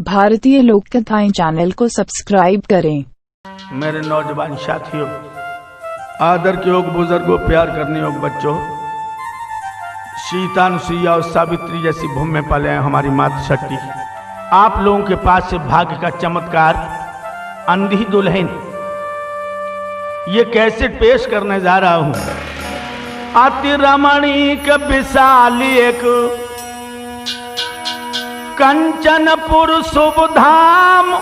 भारतीय लोक कथाएं चैनल को सब्सक्राइब करें। मेरे नौजवान साथियों, आदर के योग बुजुर्गों, प्यार करने योग बच्चों, सीता अनुसुईया और सावित्री जैसी भूमि में पले हैं हमारी मातृ शक्ति। आप लोगों के पास से भाग्य का चमत्कार अंधी दुल्हन ये कैसे पेश करने जा रहा हूं। अति रमणीक विशाली एक कंचनपुर शुभ धाम,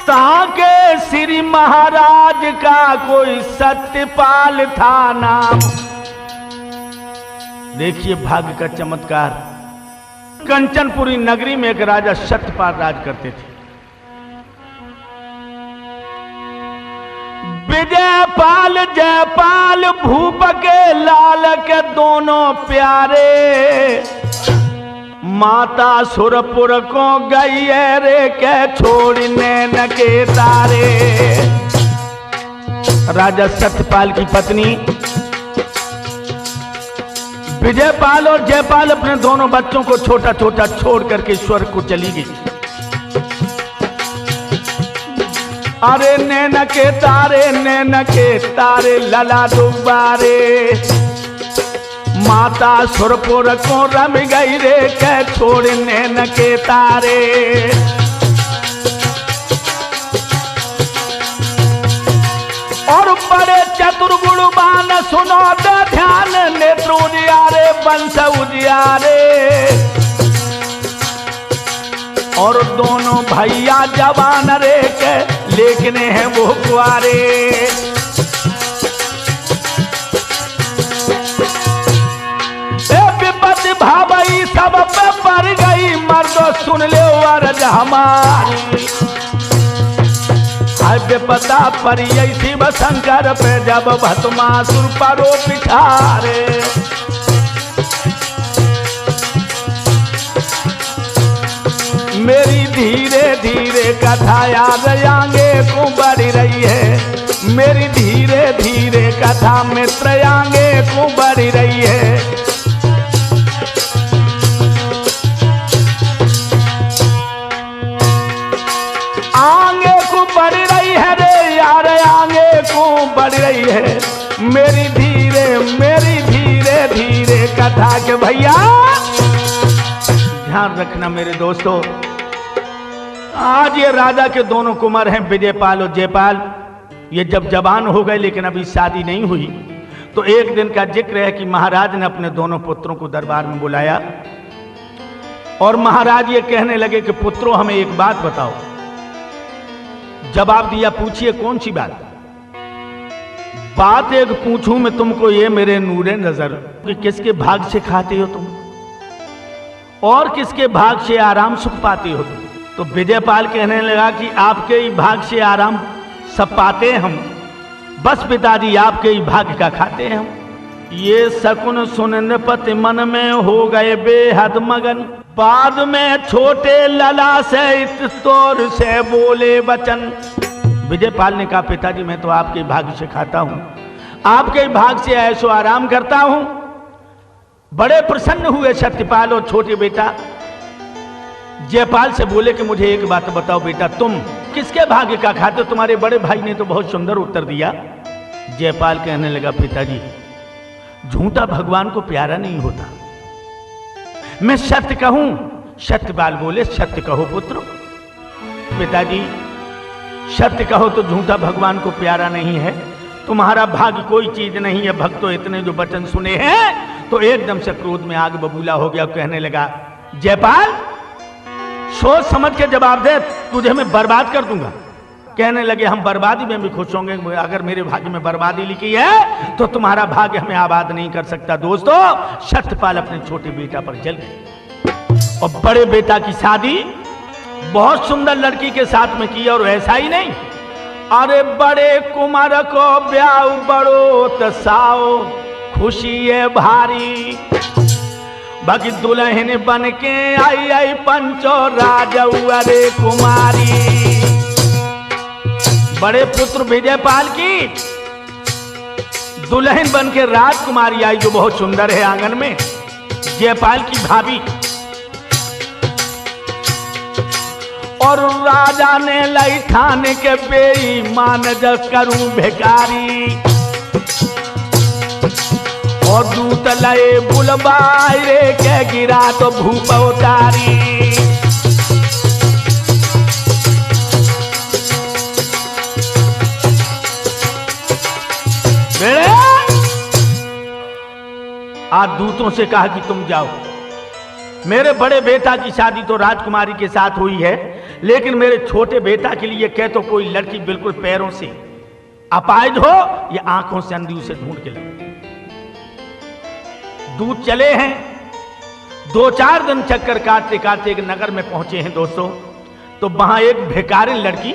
ताके श्री महाराज का कोई सत्यपाल था नाम। देखिए भाग्य का चमत्कार। कंचनपुरी नगरी में एक राजा सत्यपाल राज करते थे। विजयपाल जयपाल भूप के लाल के दोनों प्यारे, माता सुरपुर को गई रे के छोड़ने न के तारे। राजा सत्यपाल की पत्नी विजयपाल और जयपाल अपने दोनों बच्चों को छोटा छोटा छोड़ करके स्वर्ग को चली गई। अरे नैन के तारे लला दुबारे, माता सुरपुर को रम गई रे के छोड़ने न के तारे। और बड़े चतुर गुणवान सुनो दे ध्यान, नेत्र उजियारे वंश उजियारे। और दोनों भैया जवान रे के लेकिन है वो कुआरे। भावई सब पे पड़ गई, मर्दो सुन ले अर्ज हमारी। हाय बेपता परी शिव शंकर पे जब भस्मासुर परो पिठारे। मेरी धीरे धीरे कथा याद आगे को बढ़ रही है। मेरी धीरे धीरे कथा मित्र आगे को बढ़ रही है। आगे को बढ़ रही है रे यार, आगे को बढ़ रही है। मेरी धीरे धीरे कथा के भैया ध्यान रखना मेरे दोस्तों। आज ये राजा के दोनों कुमार हैं विजयपाल और जयपाल। ये जब जवान हो गए लेकिन अभी शादी नहीं हुई, तो एक दिन का जिक्र है कि महाराज ने अपने दोनों पुत्रों को दरबार में बुलाया और महाराज ये कहने लगे कि पुत्रों हमें एक बात बताओ। जवाब दिया, पूछिए कौन सी बात। बात एक पूछूं मैं तुमको ये मेरे नूरे नजर कि किसके भाग से खाते हो तुम और किसके भाग से आराम सुख पाते हो तुम। तो विजयपाल कहने लगा कि आपके ही भाग से आराम सब पाते हैं हम, बस पिताजी आपके ही भाग का खाते हैं हम। ये शकुन सुनने पति मन में हो गए बेहद मगन, बाद में छोटे लला से तोर से बोले वचन। विजयपाल ने कहा पिताजी मैं तो आपके भाग से खाता हूं, आपके भाग से ऐसो आराम करता हूं। बड़े प्रसन्न हुए सत्यपाल और छोटे बेटा जयपाल से बोले कि मुझे एक बात बताओ बेटा, तुम किसके भाग्य का खाते हो। तुम्हारे बड़े भाई ने तो बहुत सुंदर उत्तर दिया। जयपाल कहने लगा पिताजी झूठा भगवान को प्यारा नहीं होता, मैं सत्य कहूं। सत्यपाल बोले सत्य कहो पुत्र। पिताजी सत्य कहो तो झूठा भगवान को प्यारा नहीं है, तुम्हारा भाग्य कोई चीज नहीं है। भक्तों इतने जो वचन सुने हैं तो एकदम से क्रोध में आग बबूला हो गया। कहने लगा जयपाल सोच समझ के जवाब दे, तुझे मैं बर्बाद कर दूंगा। कहने लगे हम बर्बादी में भी खुश होंगे, अगर मेरे भाग्य में बर्बादी लिखी है तो तुम्हारा भाग्य हमें आबाद नहीं कर सकता। दोस्तों सत्यपाल अपने छोटे बेटा पर जल गए और बड़े बेटा की शादी बहुत सुंदर लड़की के साथ में की। और ऐसा ही नहीं, अरे बड़े कुमार को ब्याह बड़ो तसाओ, खुशी है भारी। बाकी दुल्हन बन के आई पंचो राजऊ अरे कुमारी। बड़े पुत्र विजयपाल की दुल्हन बन के राजकुमारी आई जो बहुत सुंदर है आंगन में। जयपाल की भाभी और राजा ने लाई ठान के बेईमान जग करूं भिखारी, और दूत लए बुलवाए रे के गिरा तो भूप उतारी। आज दूतों से कहा कि तुम जाओ, मेरे बड़े बेटा की शादी तो राजकुमारी के साथ हुई है, लेकिन मेरे छोटे बेटा के लिए कह तो कोई लड़की बिल्कुल पैरों से अपाहिज हो या आंखों से अंधी उसे ढूंढ के लाओ। दूत चले हैं, 2-4 दिन चक्कर काटते काटते एक नगर में पहुंचे हैं दोस्तों। तो वहां एक भिखारिन लड़की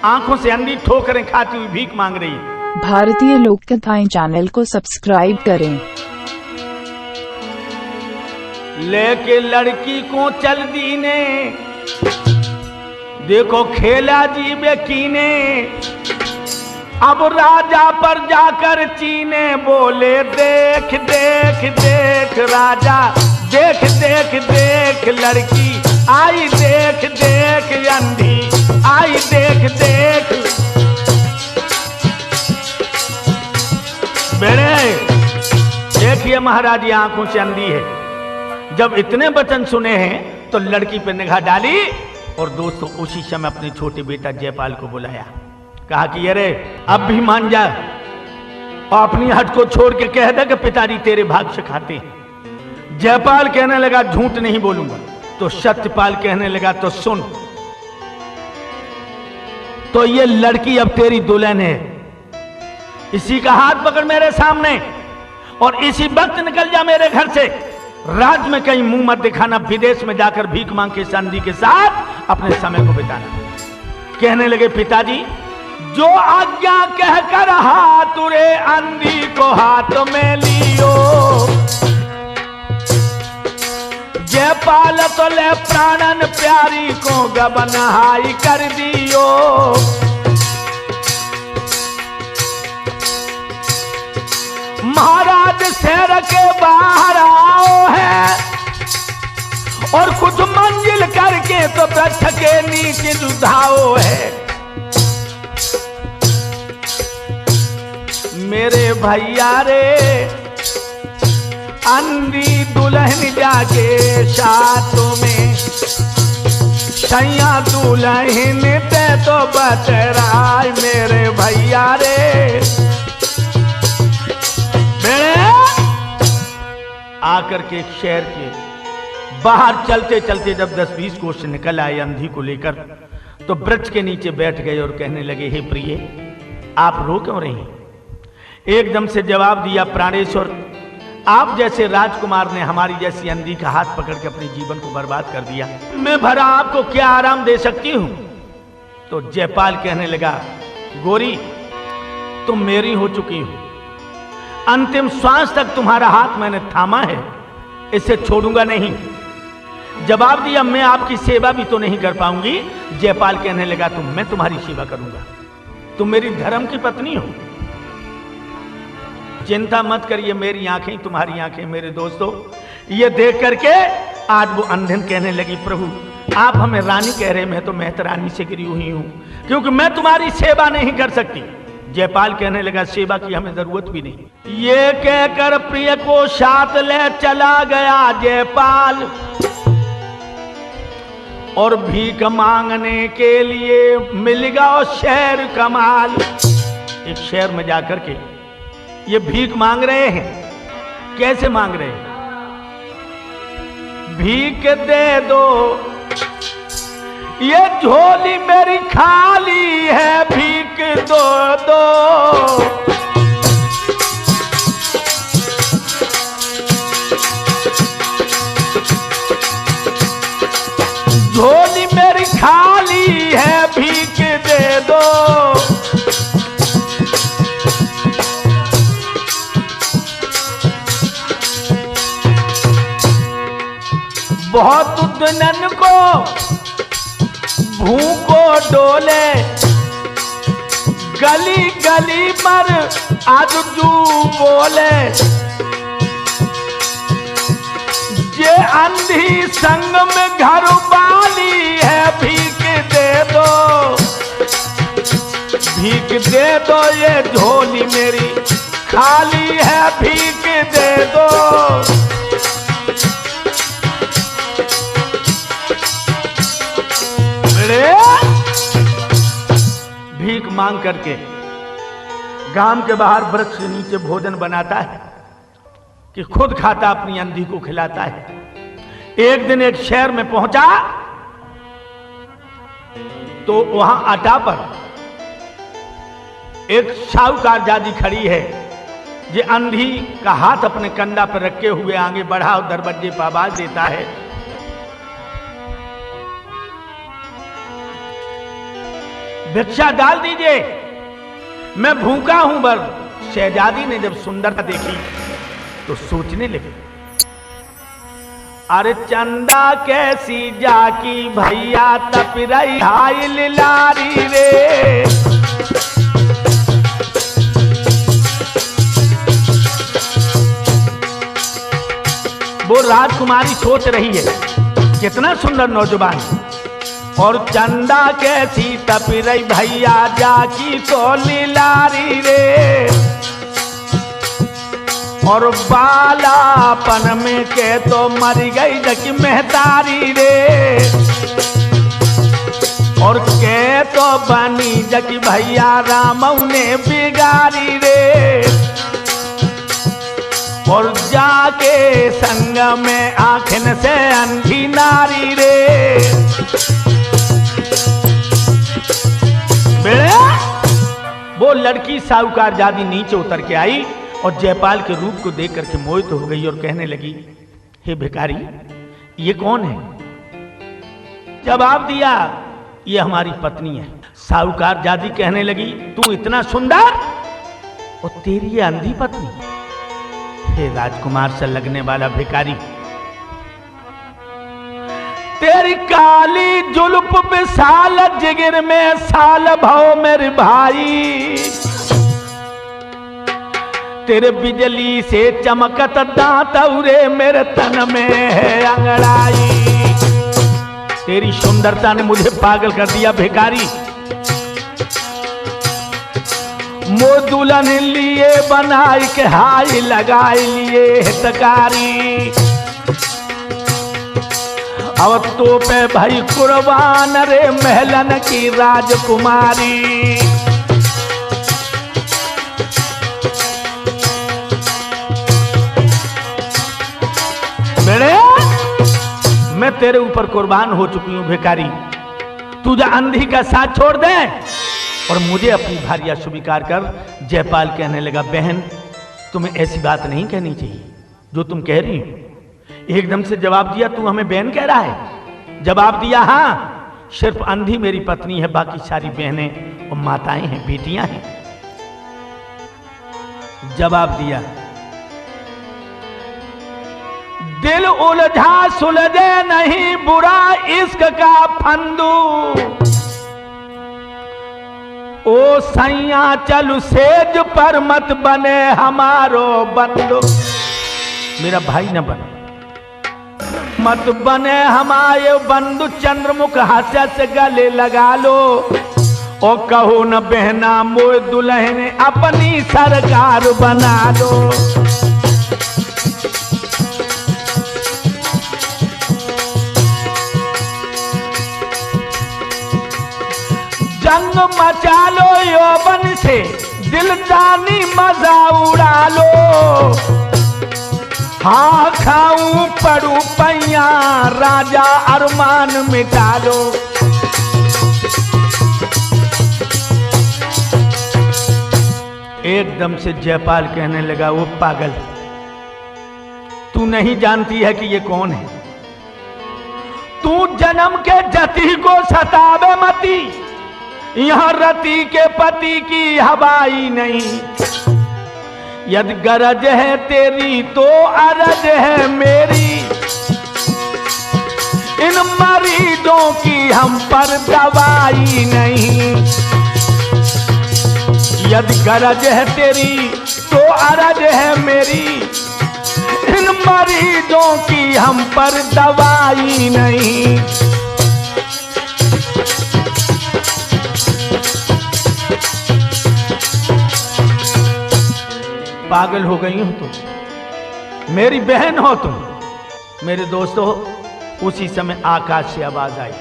आंखों से अंधी ठोकरें खाती हुई भीख मांग रही है। भारतीय लोक कथाएं चैनल को सब्सक्राइब करें। लेके लड़की को चल दीने, देखो खेला जी बेकीने, अब राजा पर जाकर चीने, बोले देख देख देख राजा, देख देख देख लड़की आई, देख देख अंधी आई, देख देख। बेड़े देखिए महाराज, ये आंखों से अंधी है। जब इतने वचन सुने हैं तो लड़की पे निगाह डाली, और दोस्तों उसी समय अपने छोटे बेटा जयपाल को बुलाया। कहा कि अरे अब भी मान जा, और अपनी हट को छोड़ के कह दे कि पिताजी तेरे भाग से खाते हैं। जयपाल कहने लगा झूठ नहीं बोलूंगा। तो सत्यपाल कहने लगा तो सुन, तो ये लड़की अब तेरी दुल्हन है, इसी का हाथ पकड़ मेरे सामने, और इसी वक्त निकल जा मेरे घर से। राज में कहीं मुंह मत दिखाना, विदेश में जाकर भीख मांग के संधि के साथ अपने समय को बिताना। कहने लगे पिताजी जो आज्ञा कहकर हाथ रे अंधी को हाथ में लियो, जयपाल तो ले प्राणन प्यारी को गबन हाई कर दियो। महाराज शहर के बाहर आओ है, और कुछ मंजिल करके तो वृक्ष के नीचे जुधाओ है। मेरे भैया रे अंधी दुल्हन जाके साथों में, सैया दुल्हन ते तो बतराय। मेरे भैया रे आकर के एक शहर के बाहर चलते चलते जब 10-20 कोस से निकल आए अंधी को लेकर, तो वृक्ष के नीचे बैठ गए और कहने लगे हे प्रिय, आप रो क्यों रही? एकदम से जवाब दिया प्राणेश्वर, आप जैसे राजकुमार ने हमारी जैसी अंधी का हाथ पकड़ के अपने जीवन को बर्बाद कर दिया, मैं भरा आपको क्या आराम दे सकती हूं? तो जयपाल कहने लगा गोरी तुम मेरी हो चुकी हो, अंतिम श्वास तक तुम्हारा हाथ मैंने थामा है, इसे छोड़ूंगा नहीं। जवाब दिया मैं आपकी सेवा भी तो नहीं कर पाऊंगी। जयपाल कहने लगा तो मैं तुम्हारी सेवा करूंगा, तुम मेरी धर्म की पत्नी हो, चिंता मत करिए, मेरी आंखें तुम्हारी आंखें। मेरे दोस्तों ये देख करके आज वो अंधन कहने लगी प्रभु आप हमें रानी कह रहे, मैं तो मेहतरानी से गिरी हुई हूं, क्योंकि मैं तुम्हारी सेवा नहीं कर सकती। जयपाल कहने लगा सेवा की हमें जरूरत भी नहीं। ये कहकर प्रिय को साथ ले चला गया जयपाल, और भीख मांगने के लिए मिल गया शहर कमाल। एक शहर में जाकर के ये भीख मांग रहे हैं। कैसे मांग रहे हैं? भीख दे दो, ये झोली मेरी खाली है, भीख दो दो। झोली मेरी खाली है, भीख दे दो। बहुत दुल्हन को भूखो डोले, गली गली मर आज जू बोले। ये अंधी संग में घर वाली है, भीख दे दो, ये झोली मेरी खाली है, भीख दे दो। भीख मांग करके गांव के बाहर वृक्ष के नीचे भोजन बनाता है कि खुद खाता, अपनी अंधी को खिलाता है। एक दिन एक शहर में पहुंचा तो वहां अड्डा पर एक साहूकार जादी खड़ी है, ये अंधी का हाथ अपने कंधा पर रखे हुए आगे बढ़ा और दरवाजे पर आवाज देता है, भिक्षा डाल दीजिए, मैं भूखा हूं। बर शहजादी ने जब सुंदरता देखी तो सोचने लगी, अरे चंदा कैसी जाकी भैया तप रही हाय लारी रे। वो राजकुमारी सोच रही है, कितना सुंदर नौजवान, और चंदा कैसी तप रही भैया जाकी तो लारी रे। और बालापन में के तो मर गई जकी मेहतारी रे। और के तो बनी जकी भैया राम ने बिगारी रे। और जाके संग में आंखन से अंधी नारी रे। वो लड़की साहूकार जादी नीचे उतर के आई और जयपाल के रूप को देख करके मोहित हो गई और कहने लगी, हे भिखारी, ये कौन है? जवाब दिया, ये हमारी पत्नी है। साहूकार जादी कहने लगी, तू इतना सुंदर और तेरी ये अंधी पत्नी? हे राजकुमार से लगने वाला भिखारी, तेरी काली जुल्फ विशाल जिगर में साल भाव मेरे भाई। तेरे बिजली से चमकत दांत उरे मेरे तन में है अंगड़ाई। तेरी सुंदरता ने मुझे पागल कर दिया भिखारी। मो दुल्हन लिए बनाई के हाई लगाई लिए हितकारी। अब तो पे भाई कुर्बान रे महलन की राजकुमारी। मैं तेरे ऊपर कुर्बान हो चुकी हूं भिखारी, तुझे अंधी का साथ छोड़ दे और मुझे अपनी भार्या स्वीकार कर। जयपाल कहने लगा, बहन तुम्हें ऐसी बात नहीं कहनी चाहिए जो तुम कह रही हो। एकदम से जवाब दिया, तू हमें बहन कह रहा है? जवाब दिया, हाँ, सिर्फ अंधी मेरी पत्नी है, बाकी सारी बहनें और माताएं हैं, बेटियां हैं। जवाब दिया, दिल उलझा सुलझे नहीं बुरा इश्क का फंदू। ओ सैया चलू सेज पर मत बने हमारो बंदो। मेरा भाई न बने, मत बने हमारे बंधु। चंद्रमुख हास्य से गले लगा लो। ओ कहो न बहना मोए दुल्हन अपनी सरकार बना लो। जंग मचा लो यौवन से, दिल जानी मजा उड़ा लो। हाँ खाऊं पड़ू पैया, राजा अरमान मिटा लो। एकदम से जयपाल कहने लगा, वो पागल, तू नहीं जानती है कि ये कौन है? तू जन्म के जति को सतावे मती, यहां रति के पति की हवाई नहीं। यदि गरज है तेरी तो अरज है मेरी। इन मरीजों की हम पर दवाई नहीं। यदि गरज है तेरी तो अरज है मेरी। इन मरीजों की हम पर दवाई नहीं। पागल हो गई हो तुम, मेरी बहन हो तुम। मेरे दोस्तों, उसी समय आकाश से आवाज आई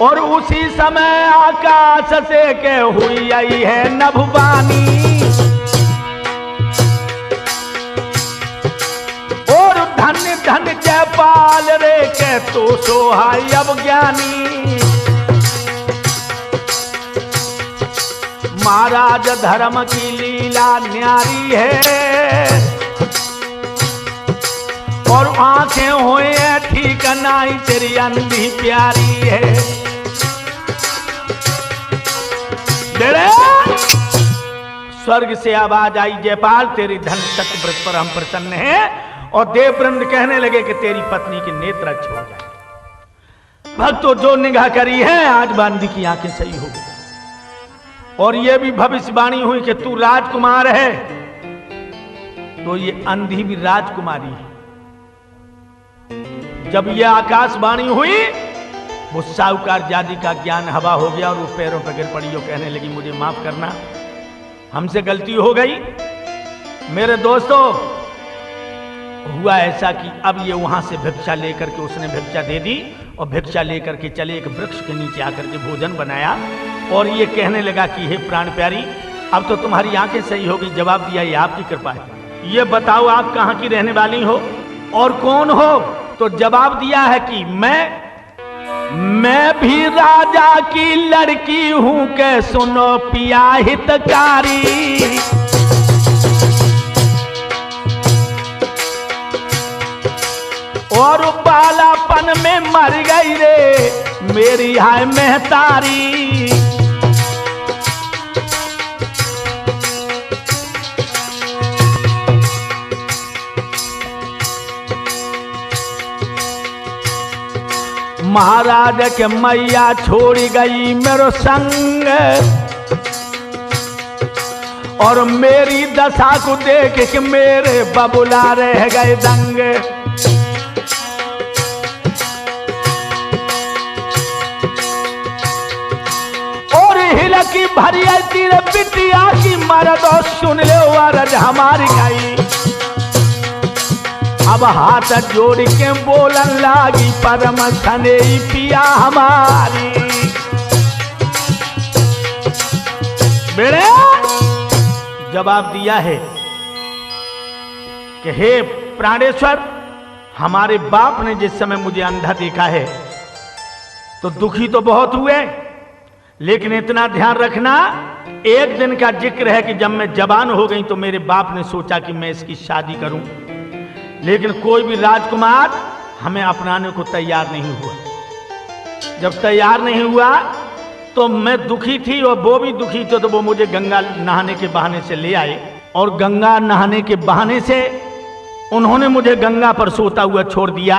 और उसी समय आकाश से के हुई आई है नभवानी। और धन्य धन्य जयपाल रे के तो सोहाई अब ज्ञानी। महाराज धर्म की लीला न्यारी है और आंखें हुए ठीक नाई तेरी अंधी प्यारी है। स्वर्ग से आवाज आई, जयपाल तेरी धन सत्य व्रत पर हम प्रसन्न हैं। और देववृंद कहने लगे कि तेरी पत्नी के नेत्र अच्छे हो जाए। भक्तों, जो निगाह करी है आज बांदी की आंखें सही हो गई। और यह भी भविष्यवाणी हुई कि तू राजकुमार है, तो ये अंधी भी राजकुमारी है। जब यह आकाशवाणी हुई, वो साहूकार जाति का ज्ञान हवा हो गया और वो पैरों पर गिर पड़ी और कहने लगी मुझे माफ करना, हमसे गलती हो गई। मेरे दोस्तों, हुआ ऐसा कि अब ये वहां से भिक्षा लेकर के उसने भिक्षा दे दी और भिक्षा लेकर के चले एक वृक्ष के नीचे आकर के भोजन बनाया और ये कहने लगा कि हे प्राण प्यारी, अब तो तुम्हारी आंखें सही होगी। जवाब दिया, ये आपकी कृपा है। ये बताओ आप कहाँ की रहने वाली हो और कौन हो? तो जवाब दिया है कि मैं भी राजा की लड़की हूं के सुनो पिया हितकारी। और बालापन में मर गई रे मेरी हाय महतारी। महाराज के मैया छोड़ गई मेरो संग और मेरी दशा को देख के मेरे बबुला रह गए दंग। और हिलकी भरी तीर बिटिया की मरद सुन ले अरज हमारी गई। अब हाथ जोड़ के बोलन लागी परम धने पिया हमारी। बेड़े जवाब दिया है कि हे प्राणेश्वर, हमारे बाप ने जिस समय मुझे अंधा देखा है तो दुखी तो बहुत हुए, लेकिन इतना ध्यान रखना, एक दिन का जिक्र है कि जब मैं जवान हो गई तो मेरे बाप ने सोचा कि मैं इसकी शादी करूं, लेकिन कोई भी राजकुमार हमें अपनाने को तैयार नहीं हुआ। जब तैयार नहीं हुआ तो मैं दुखी थी और वो भी दुखी थे, तो वो मुझे गंगा नहाने के बहाने से ले आए और गंगा नहाने के बहाने से उन्होंने मुझे गंगा पर सोता हुआ छोड़ दिया।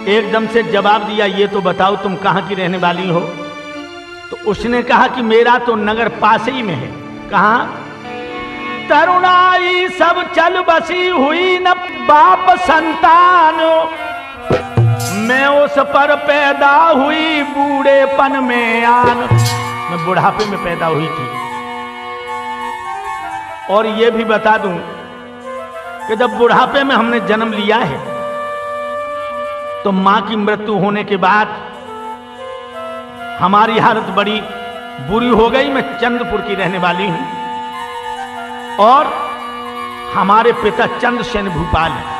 एकदम से जवाब दिया, ये तो बताओ तुम कहाँ की रहने वाली हो? तो उसने कहा कि मेरा तो नगर पास ही में है। कहाँ? तरुणाई सब चल बसी हुई न बाप संतान, मैं उस पर पैदा हुई बूढ़ेपन में आन। मैं बुढ़ापे में पैदा हुई थी। और ये भी बता दूं कि जब बुढ़ापे में हमने जन्म लिया है तो मां की मृत्यु होने के बाद हमारी हालत बड़ी बुरी हो गई। मैं चंद्रपुर की रहने वाली हूं और हमारे पिता चंद्रसेन भूपाल हैं।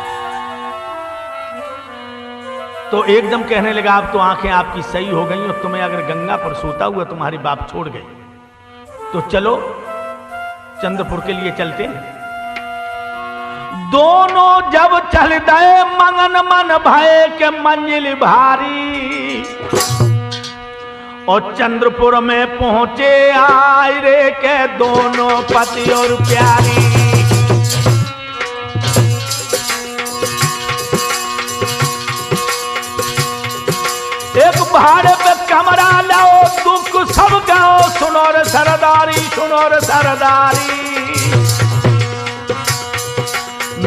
तो एकदम कहने लगा, अब तो आंखें आपकी सही हो गई और तुम्हें अगर गंगा पर सोता हुआ तुम्हारे बाप छोड़ गए तो चलो चंद्रपुर के लिए चलते हैं। दोनों जब चल गए मंगन मन भय के मंजिल भारी और चंद्रपुर में पहुंचे आए रे के दोनों पति और प्यारी। एक भाड़े पे कमरा लाओ, दुख सब गाओ, सुनो रे सरदारी, सुनो रे सरदारी।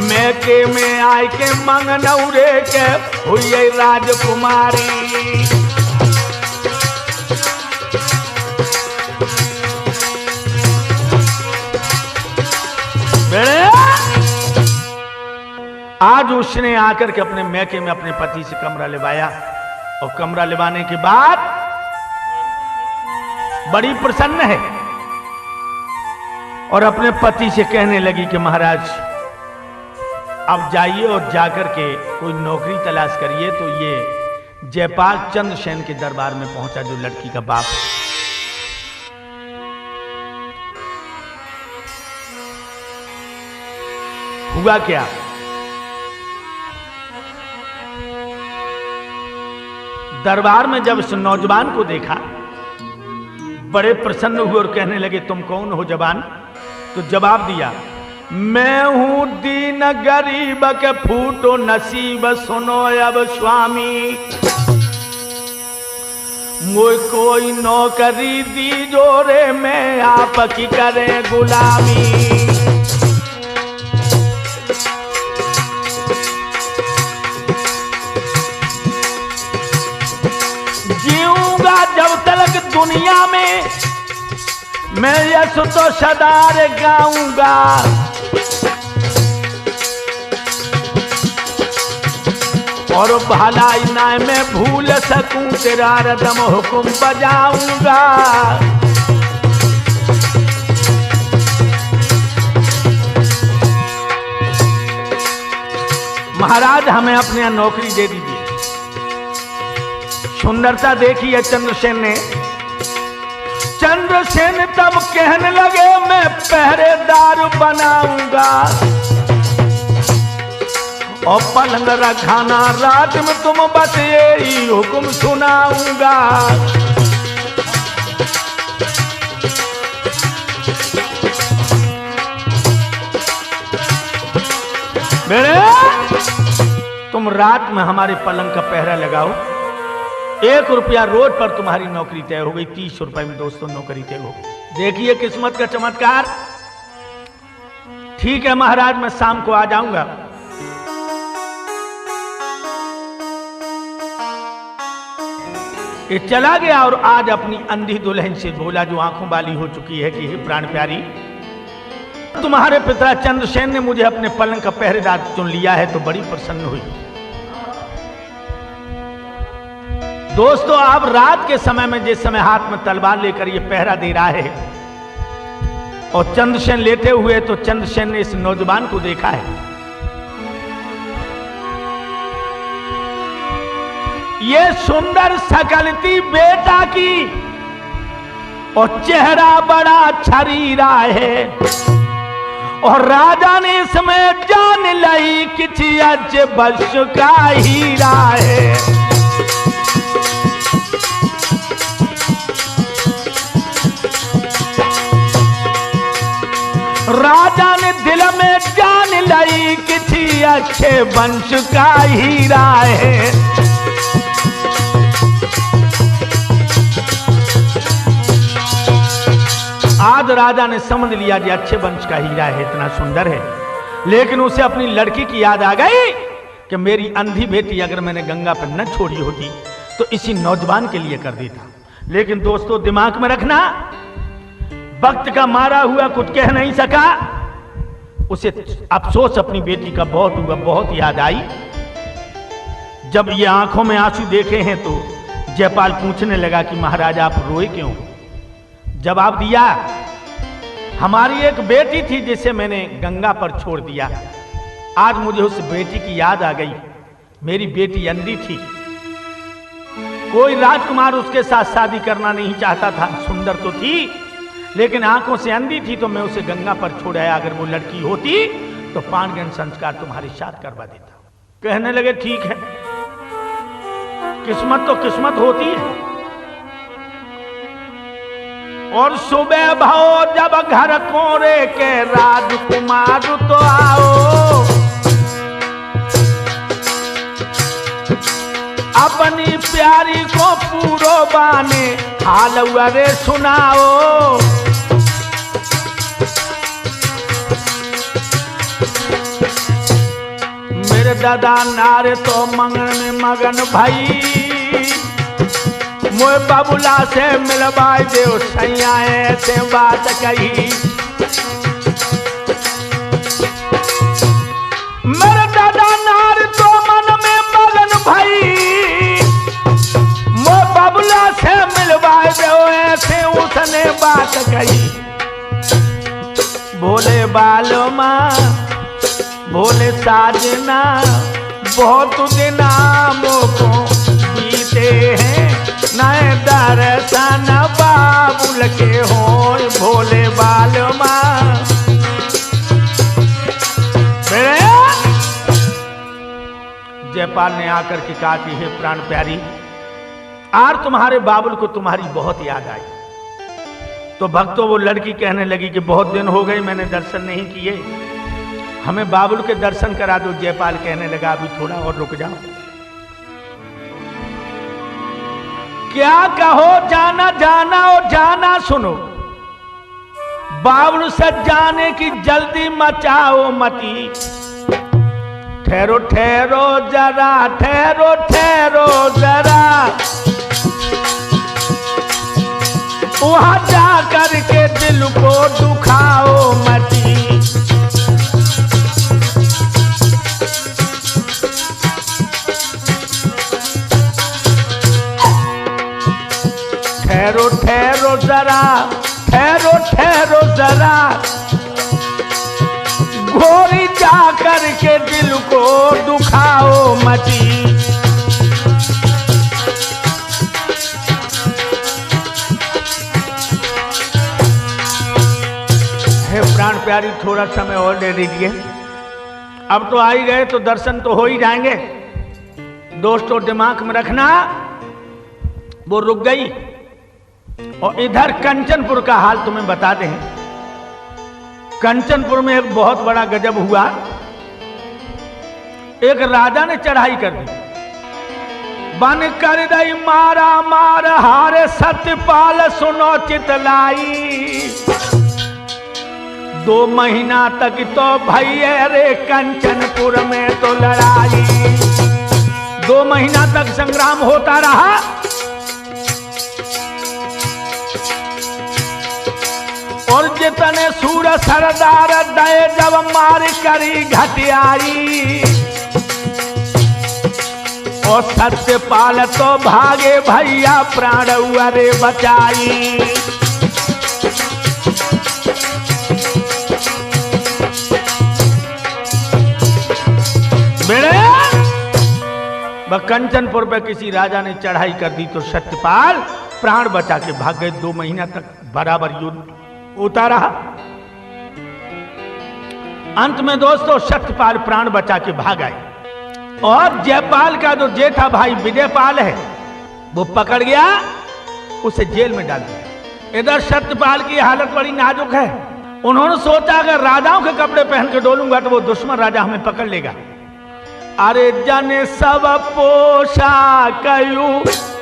मैके में आए के मंगनौरे के हुई राजकुमारी। आज उसने आकर के अपने मैके में अपने पति से कमरा लिवाया और कमरा लिवाने के बाद बड़ी प्रसन्न है और अपने पति से कहने लगी कि महाराज अब जाइए और जाकर के कोई नौकरी तलाश करिए। तो ये जयपाल चंद्रसेन के दरबार में पहुंचा जो लड़की का बाप है। हुआ क्या, दरबार में जब उस नौजवान को देखा बड़े प्रसन्न हुए और कहने लगे तुम कौन हो जवान? तो जवाब दिया, मैं हूं दीन गरीब के फूटो नसीब सुनो अब स्वामी, मुझे कोई नौकरी दी जोरे मैं आपकी करे गुलामी। जीऊंगा जब तक दुनिया में मैं यश तो सदार गाऊंगा, और भलाई ना मैं भूल सकूं तेरा रदम हुकुम बजाऊंगा। महाराज हमें अपने यहां नौकरी दे दीजिए। सुंदरता देखी है चंद्रसेन ने। चंद्रसेन तब कहने लगे मैं पहरेदार बनाऊंगा और पलंग रखाना रात में तुम बस यही हुक्म सुनाऊंगा। मेरे तुम रात में हमारे पलंग का पहरा लगाओ, 1 रुपया रोज पर तुम्हारी नौकरी तय हो गई। 30 रुपए में दोस्तों नौकरी तय हो गई। देखिए किस्मत का चमत्कार। ठीक है महाराज मैं शाम को आ जाऊंगा। ये चला गया और आज अपनी अंधी दुल्हन से बोला जो आंखों वाली हो चुकी है कि हे प्राण प्यारी, तुम्हारे पिता चंद्रसेन ने मुझे अपने पलंग का पहरेदार चुन लिया है तो बड़ी प्रसन्न हुई। दोस्तों आप रात के समय में जिस समय हाथ में तलवार लेकर ये पहरा दे रहा है और चंद्रसेन लेटे हुए, तो चंद्रसेन ने इस नौजवान को देखा है। ये सुंदर शकलती बेटा की और चेहरा बड़ा छरीरा है और राजा ने इसमें जान लाई किसी अज बश का हीरा है। राजा ने दिल में जान लाई किसी अच्छे वंश का हीरा है। आज राजा ने समझ लिया कि अच्छे वंश का हीरा है, इतना सुंदर है, लेकिन उसे अपनी लड़की की याद आ गई कि मेरी अंधी बेटी अगर मैंने गंगा पर न छोड़ी होती तो इसी नौजवान के लिए कर देता। लेकिन दोस्तों दिमाग में रखना, वक्त का मारा हुआ कुछ कह नहीं सका। उसे अफसोस अपनी बेटी का बहुत हुआ, बहुत याद आई। जब ये आंखों में आंसू देखे हैं तो जयपाल पूछने लगा कि महाराज आप रोए क्यों? जवाब दिया, हमारी एक बेटी थी जिसे मैंने गंगा पर छोड़ दिया। आज मुझे उस बेटी की याद आ गई। मेरी बेटी अंधी थी, कोई राजकुमार उसके साथ शादी करना नहीं चाहता था। सुंदर तो थी लेकिन आंखों से अंधी थी, तो मैं उसे गंगा पर छोड़ आया। अगर वो लड़की होती तो पाणगण संस्कार तुम्हारे साथ करवा देता। कहने लगे ठीक है, किस्मत तो किस्मत होती है। और सुबह भाओ जब घर कोरे के राजकुमार तो आओ, अपनी प्यारी को पूरो बाने हाल रे सुनाओ। मेरे दादा नारे तो मंगन में मगन भाई, मोए बाबूला से मिलवाए देव सैया से बात कही। मेरे दादा बात कही। भोले बालो माँ भोले साजना बहुत दिन मोको बीते हैं नए दर्शन बाबुल के हो। भोले बालो माँ जयपाल ने आकर के कहा कि हे प्राण प्यारी, आज तुम्हारे बाबुल को तुम्हारी बहुत याद आई। तो भक्तों वो लड़की कहने लगी कि बहुत दिन हो गए मैंने दर्शन नहीं किए, हमें बाबुल के दर्शन करा दो। जयपाल कहने लगा अभी थोड़ा और रुक जाओ। क्या कहो जाना जाना और जाना सुनो, बाबुल से जाने की जल्दी मचाओ मती। ठहरो ठहरो जरा, ठहरो ठहरो जरा, वहां जा करके दिल को दुखाओ मती। ठहरो ठहरो जरा, ठहरो ठहरो जरा, घोरी जा करके दिल को दुखाओ मती। हे प्राण प्यारी थोड़ा समय और दे दीजिए, अब तो आ ही गए तो दर्शन तो हो ही जाएंगे। दोस्तों दिमाग में रखना, वो रुक गई। और इधर कंचनपुर का हाल तुम्हें बता दें। कंचनपुर में एक बहुत बड़ा गजब हुआ। एक राजा ने चढ़ाई कर दी, बन कर दई मारा मार हारे सत्यपाल सुनो चितलाई। 2 महीना तक तो भैया रे कंचनपुर में तो लड़ाई। 2 महीना तक संग्राम होता रहा। और जितने सूर सरदार दए जब मार करी घटियाई। और सत्यपाल तो भागे भैया प्राण रे बचाई। बेड़े कंचनपुर पे किसी राजा ने चढ़ाई कर दी तो सत्यपाल प्राण बचा के भाग गए। 2 महीना तक बराबर युद्ध होता रहा। अंत में दोस्तों सत्यपाल प्राण बचा के भाग आए। और जयपाल का जो जेठा भाई विजयपाल है वो पकड़ गया, उसे जेल में डाल दिया। इधर सत्यपाल की हालत बड़ी नाजुक है। उन्होंने सोचा अगर राजाओं के कपड़े पहन के डोलूंगा तो वो दुश्मन राजा हमें पकड़ लेगा। अरे जने सब पोषा कयू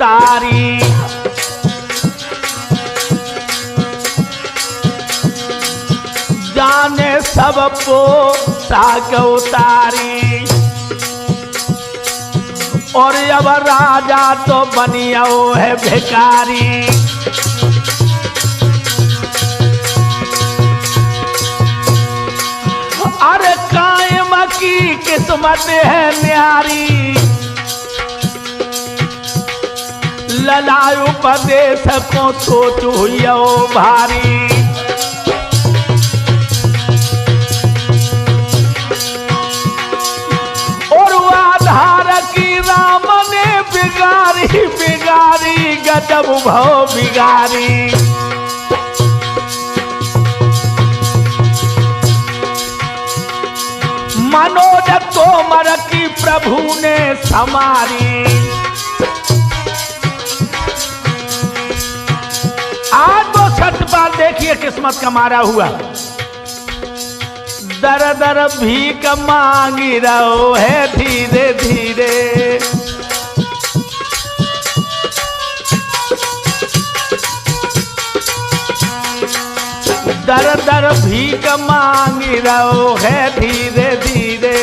तारी, जाने सब पोशाक उतारी। और अब राजा तो बनिया है भिखारी। अरे कायम की किस्मत है न्यारी, ललायु प्रदेश को सोचू यो भारी। राम ने बिगारी बिगारी गजब भव बिगारी। मनोज तोमर की प्रभु ने समारी। आज तो सत्यपाल देखिए किस्मत का मारा हुआ। दर दर भीख मांगी रहो है धीरे धीरे। दर दर भीख मांगी रहो है धीरे धीरे।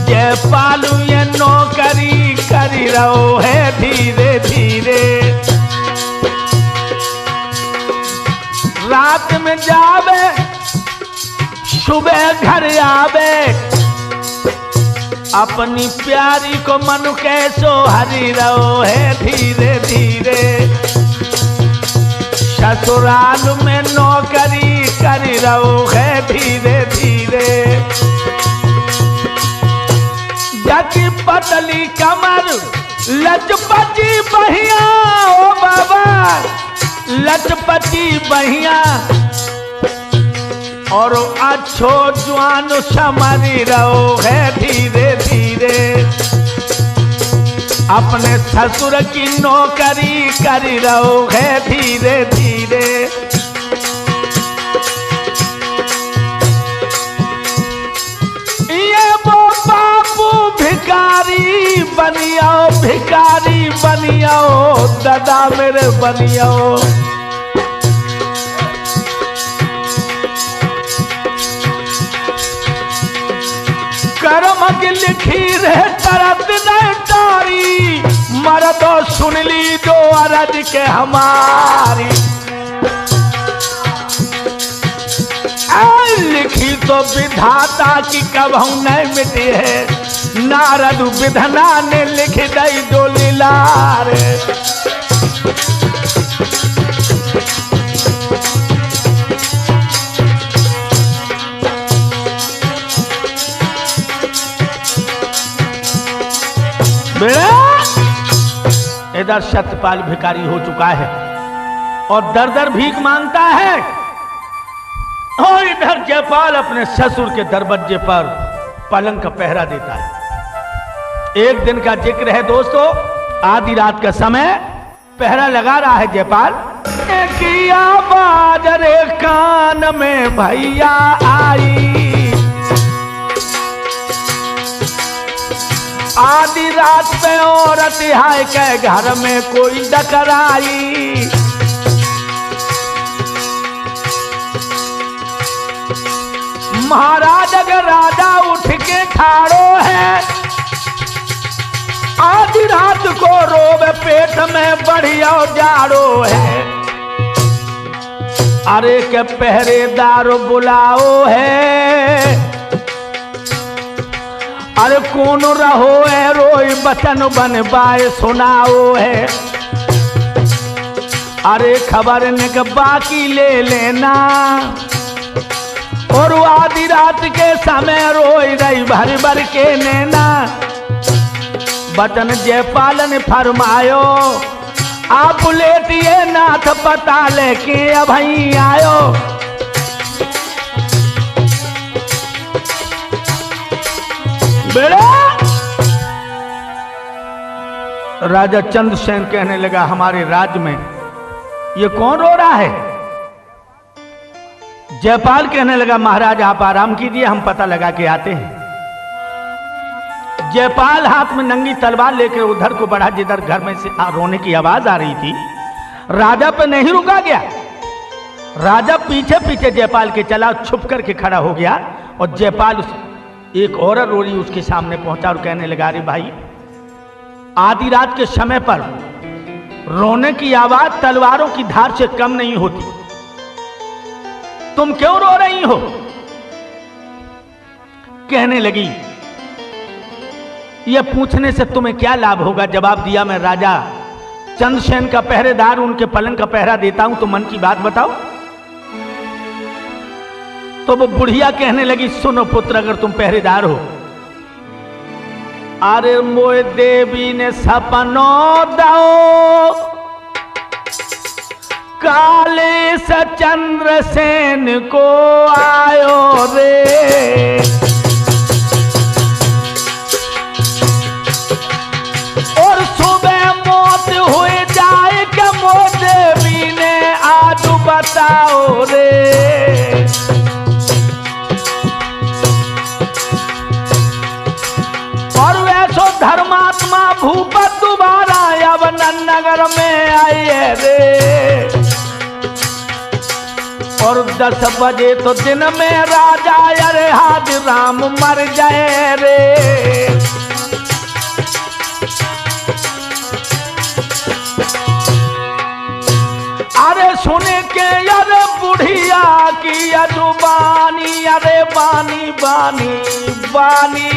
जयपालू ये नौकरी करी रहो है धीरे धीरे। रात में जावे सुबह घर आवे, अपनी प्यारी को मन कैसो हरी रहो है धीरे धीरे। ससुराल में नौकरी कर रहो है धीरे धीरे। जति पतली कमर लचपति बहिया, ओ बाबा लचपति बहिया, और अच्छो जवान समझ रहो है धीरे धीरे। अपने ससुर की नौकरी कर रहो है धीरे धीरे। ये वो बापू भिखारी बनियाओ, भिखारी बनियाओ, दादा मेरे बनियाओ। कर्म की लिखी रहे तरत नहीं तारी, मरदो सुन ली जो अरज के हमारी। लिखी तो विधाता की कबहू नहीं मिटी है, नारद विधना ने लिख दई जो लीलार। इधर सत्यपाल भिखारी हो चुका है और दर दर भीख मांगता है, और इधर जयपाल अपने ससुर के दरवाजे पर पलंग का पहरा देता है। एक दिन का जिक्र है दोस्तों, आधी रात का समय, पहरा लगा रहा है जयपाल। की आवाज रे कान में भैया आई, आधी रात पे औरत हाय के घर में कोई डकराई। महाराज अगर राजा उठ के ठाड़ो है, आधी रात को रोब पेट में बढ़िया जाड़ो है। अरे के पहरेदार बुलाओ है, अरे कौन रहो है रोई बचन बन बाए सुनाओ है। अरे खबर ने के बाकी ले लेना, और आधी रात के समय रोई रही भर भर के नैना। बचन जयपाल ने फरमायो, आप लेटिए नाथ पता लेके अभी आयो। बेड़ा राजा चंद्रसेन कहने लगा, हमारे राज्य में ये कौन रो रहा है? जयपाल कहने लगा, महाराज आप आराम कीजिए, हम पता लगा के आते हैं। जयपाल हाथ में नंगी तलवार लेकर उधर को बढ़ा जिधर घर में से रोने की आवाज आ रही थी। राजा पे नहीं रुका गया, राजा पीछे पीछे जयपाल के चला, छुप करके खड़ा हो गया। और जयपाल एक औरत रो रही उसके सामने पहुंचा और कहने लगा, अरे भाई आधी रात के समय पर रोने की आवाज तलवारों की धार से कम नहीं होती, तुम क्यों रो रही हो? कहने लगी, यह पूछने से तुम्हें क्या लाभ होगा? जवाब दिया, मैं राजा चंद्रसेन का पहरेदार, उनके पलंग का पहरा देता हूं, तो मन की बात बताओ। तो वो बुढ़िया कहने लगी, सुनो पुत्र, अगर तुम पहरेदार हो, अरे मोए देवी ने सपनों दो काले से चंद्रसेन को आयो रे। और सुबह मौत हुई जाए कि मो देवी ने आज बताओ रे। और वैसो धर्मात्मा भूपत दोबारा अब नगर में आई है रे। और 10 बजे तो दिन में राजा अरे हाथ राम मर जाए रे। अरे सुने के अरे बुढ़िया की अजुबानी, अरे बानी बानी बानी।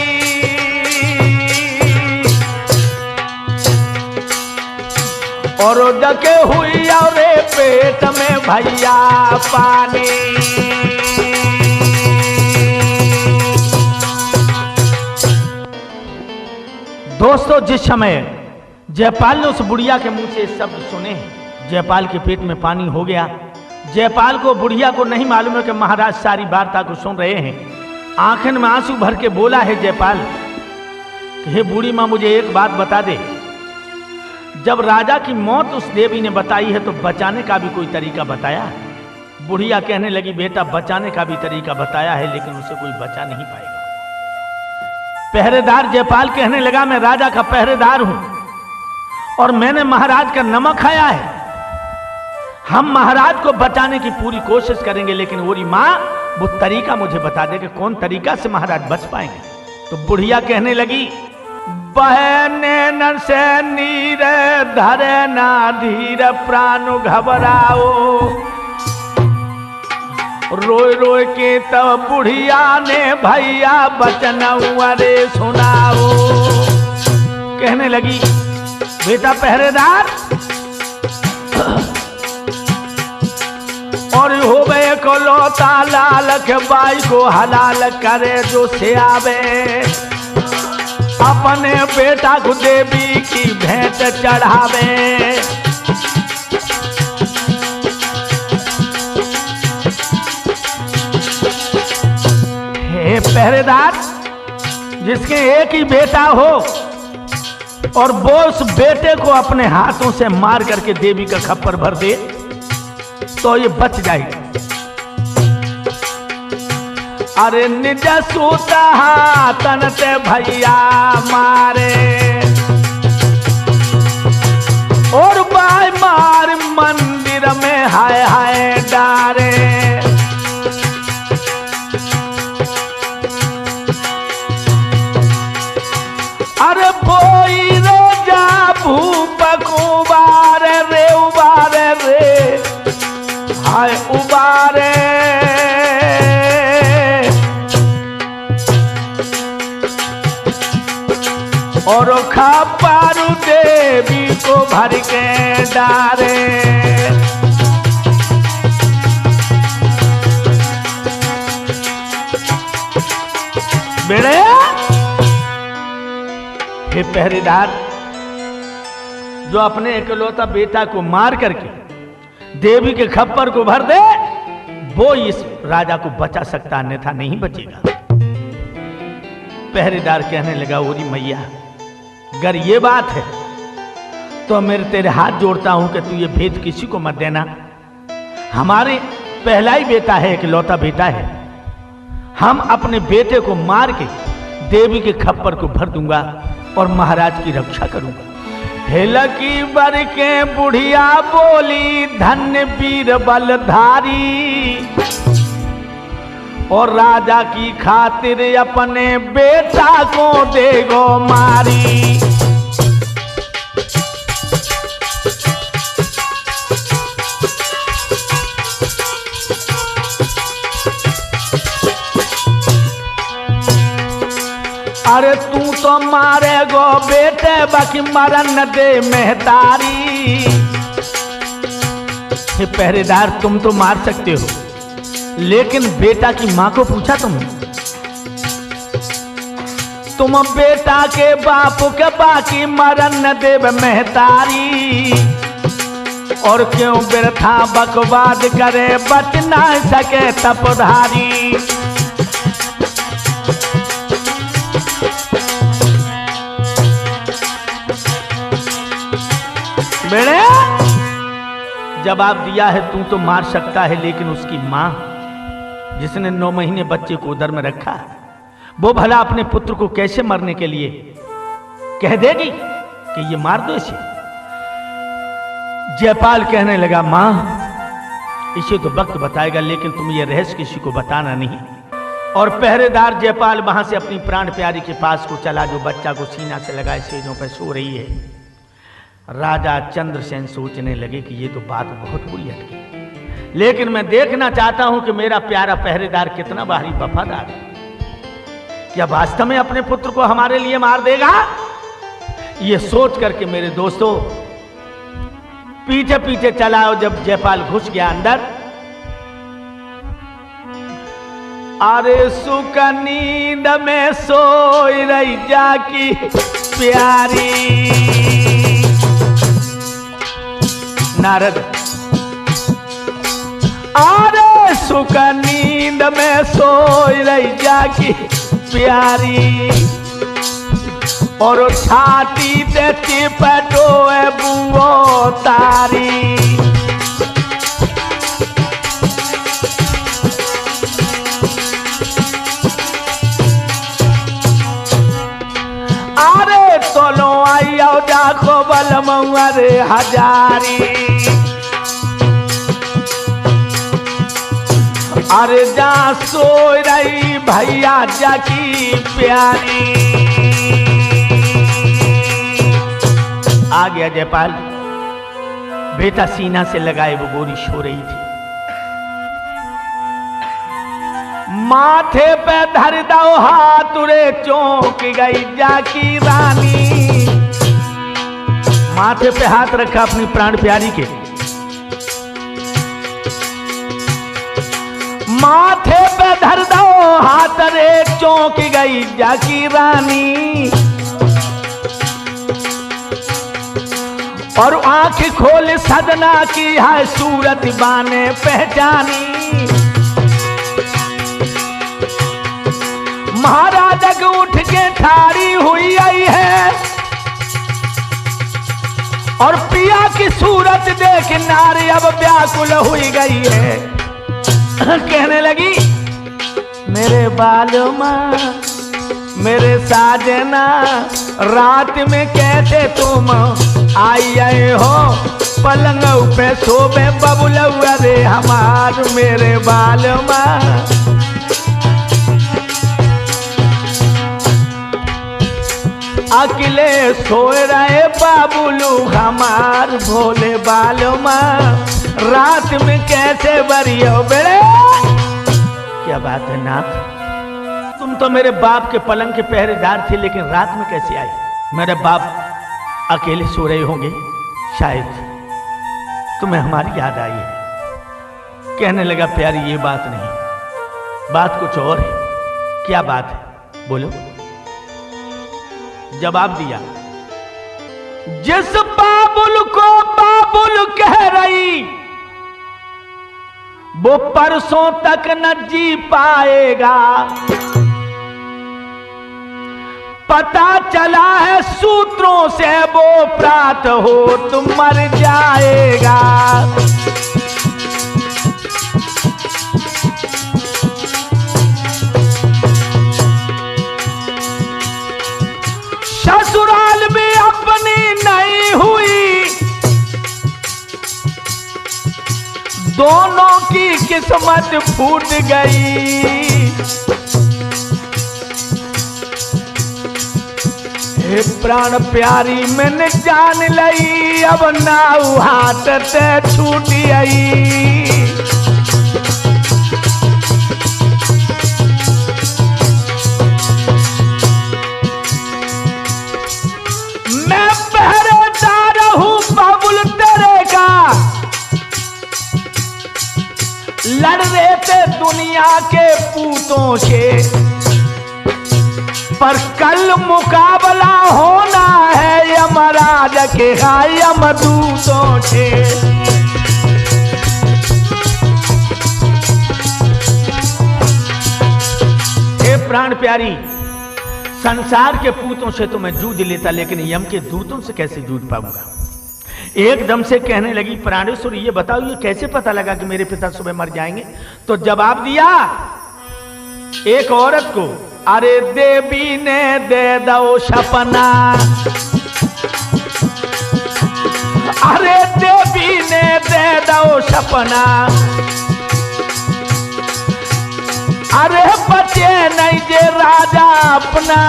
और और डके हुई और पेट में भैया पानी। दोस्तों, जिस समय जयपाल ने उस बुढ़िया के मुंह से शब्द सुने, जयपाल के पेट में पानी हो गया। जयपाल को, बुढ़िया को नहीं मालूम है कि महाराज सारी वार्ता को सुन रहे हैं। आंखन में आंसू भर के बोला है जयपाल कि हे बूढ़ी माँ, मुझे एक बात बता दे। जब राजा की मौत उस देवी ने बताई है तो बचाने का भी कोई तरीका बताया है? बुढ़िया कहने लगी, बेटा बचाने का भी तरीका बताया है, लेकिन उसे कोई बचा नहीं पाएगा। पहरेदार जयपाल कहने लगा, मैं राजा का पहरेदार हूं और मैंने महाराज का नमक खाया है। हम महाराज को बचाने की पूरी कोशिश करेंगे, लेकिन ओरी माँ वो तरीका मुझे बता दे कि कौन तरीका से महाराज बच पाएंगे। तो बुढ़िया कहने लगी, बहने न से नीर धरे ना धीर प्राण घबराओ। रोय रोय के तब बुढ़िया ने भैया बचन अरे सुनाओ। कहने लगी, बेटा पहरेदार, और होवे को लोता लाल के बाई को हलाल करे जो से आवे। अपने बेटा को देवी की भेंट चढ़ावे। हे पहरेदार, जिसके एक ही बेटा हो और वो उस बेटे को अपने हाथों से मार करके देवी का खप्पर भर दे तो ये बच जाएगा। अरे निज सूता तन ते भैया मारे और बाय मार मंदिर में हाय हाय डारे। अरे बोई रोजा भूप कुबारे रे उबारे रे हाय उबारे। और खपारू देवी को भर के डारे। बेड़े हे पहरेदार, जो अपने इकलौता बेटा को मार करके देवी के खप्पर को भर दे वो इस राजा को बचा सकता, अन्यथा नहीं बचेगा। पहरेदार कहने लगा, ओरी मैया, अगर ये बात है तो मेरे तेरे हाथ जोड़ता हूं कि तू ये भेद किसी को मत देना। हमारे पहला ही बेटा है, इकलौता बेटा है। हम अपने बेटे को मार के देवी के खप्पर को भर दूंगा और महाराज की रक्षा करूंगा। हेलकी बर के बुढ़िया बोली, धन्य वीर बलधारी, और राजा की खातिर अपने बेटा को देगो मारी। अरे तू तो मारे गो बेटे, बाकी मरन न दे मेहतारी। हे पहरेदार, तुम तो मार सकते हो, लेकिन बेटा की मां को पूछा तुम बेटा के बाप के बाकी मरन न देव मेहतारी। और क्यों व्यर्था बकवाद करे, बच ना सके तपधारी। बेड़े जवाब दिया है, तू तो मार सकता है, लेकिन उसकी मां जिसने 9 महीने बच्चे को उदर में रखा, वो भला अपने पुत्र को कैसे मरने के लिए कह देगी कि ये मार दो इसे। जयपाल कहने लगा, मां इसे तो वक्त बताएगा, लेकिन तुम ये रहस्य किसी को बताना नहीं। और पहरेदार जयपाल वहां से अपनी प्राण प्यारी के पास को चला, जो बच्चा को सीना से लगाए सेजों पर सो रही है। राजा चंद्रसेन सोचने लगे कि ये तो बात बहुत बुरी हटकी, लेकिन मैं देखना चाहता हूं कि मेरा प्यारा पहरेदार कितना भारी वफादार है। क्या वास्तव में अपने पुत्र को हमारे लिए मार देगा? ये सोच करके मेरे दोस्तों पीछे पीछे चला और जब जयपाल घुस गया अंदर, अरे सुख नींद में सोई रही जाकी प्यारी। नारद, अरे सुख नींद में सोई रही जाकी प्यारी, और छाती ते चिपटोए बुओ तारी। अरे तोलो आइयो जाको बल मऊरे हजारी, अरे जा सोई रही भैया जाकी प्यारी। आ गया जयपाल, बेटा सीना से लगाए वो गोरी सो रही थी। माथे पे धर दो हाथ रे चौंक गई जाकी रानी। माथे पे हाथ रखा अपनी प्राण प्यारी के, माथे पे धर दो हाथ रे चौंक गई जाकी रानी, और आंख खोल सदना की है सूरत बाने पहचानी। महाराज अग उठ के ठाड़ी हुई आई है, और पिया की सूरत देख नारी अब व्याकुल हुई गई है। कहने लगी, मेरे बालमा मेरे साजना, रात में कैसे तुम आई आए हो, पलंग पे सोबे बबुलवा रे हमार मेरे बालमा। अकेले सोए रहे बाबुलू हमार भोले बालमा, रात में कैसे बरियो बेड़े। क्या बात है नाथ, तुम तो मेरे बाप के पलंग के पहरेदार थे, लेकिन रात में कैसे आई? मेरे बाप अकेले सो रहे होंगे, शायद तुम्हें हमारी याद आई है। कहने लगा, प्यारी ये बात नहीं, बात कुछ और है। क्या बात है, बोलो। जवाब दिया, जिस बाबुल को बाबुल कह रही, वो परसों तक न जी पाएगा। पता चला है सूत्रों से वो प्रात हो तुम मर जाएगा। ससुराल में अपनी नहीं हुई, दोनों की किस्मत फूट गई। हे प्राण प्यारी मैंने जान लई, अब नाउ हाथ ते छूट आई। मैं पहरेदार हूं बाबुल तेरे का, लड़ रहे थे दुनिया के पूतों से, पर कल मुकाबला होना है यमराज के यमदूतों से। हे प्राण प्यारी, संसार के पूतों से तो मैं जूझ लेता, लेकिन यम के दूतों से कैसे जूझ पाऊंगा। एकदम से कहने लगी, प्राणेश्वर ये बताओ, ये कैसे पता लगा कि मेरे पिता सुबह मर जाएंगे? तो जवाब दिया एक औरत को, अरे देवी ने दे दो सपना, अरे देवी ने दे दो सपना, अरे बचे नहीं जे राजा अपना।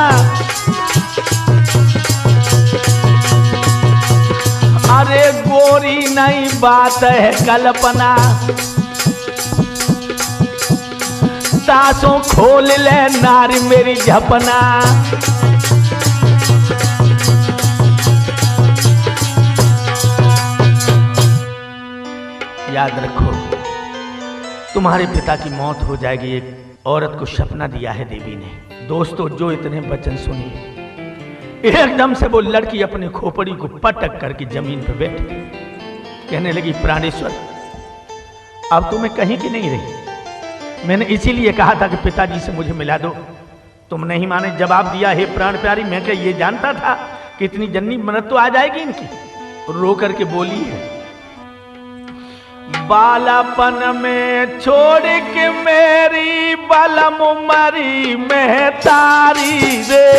अरे गोरी नहीं बात है कल्पना, सासों खोल ले नारी मेरी झपना। याद रखो, तुम्हारे पिता की मौत हो जाएगी। एक औरत को सपना दिया है देवी ने। दोस्तों, जो इतने वचन सुनिए, एकदम से वो लड़की अपनी खोपड़ी को पटक करके जमीन पर बैठ कहने लगी, प्राणेश्वर, अब तो मैं कहीं की नहीं रही। मैंने इसीलिए कहा था कि पिताजी से मुझे मिला दो, तुम नहीं माने। जवाब दिया, हे प्राण प्यारी, मैं क्या ये जानता था कि इतनी जन्नी मरद तो आ जाएगी इनकी। रो करके बोली है, बालापन में छोड़ के मेरी बलम मरी महतारी रे,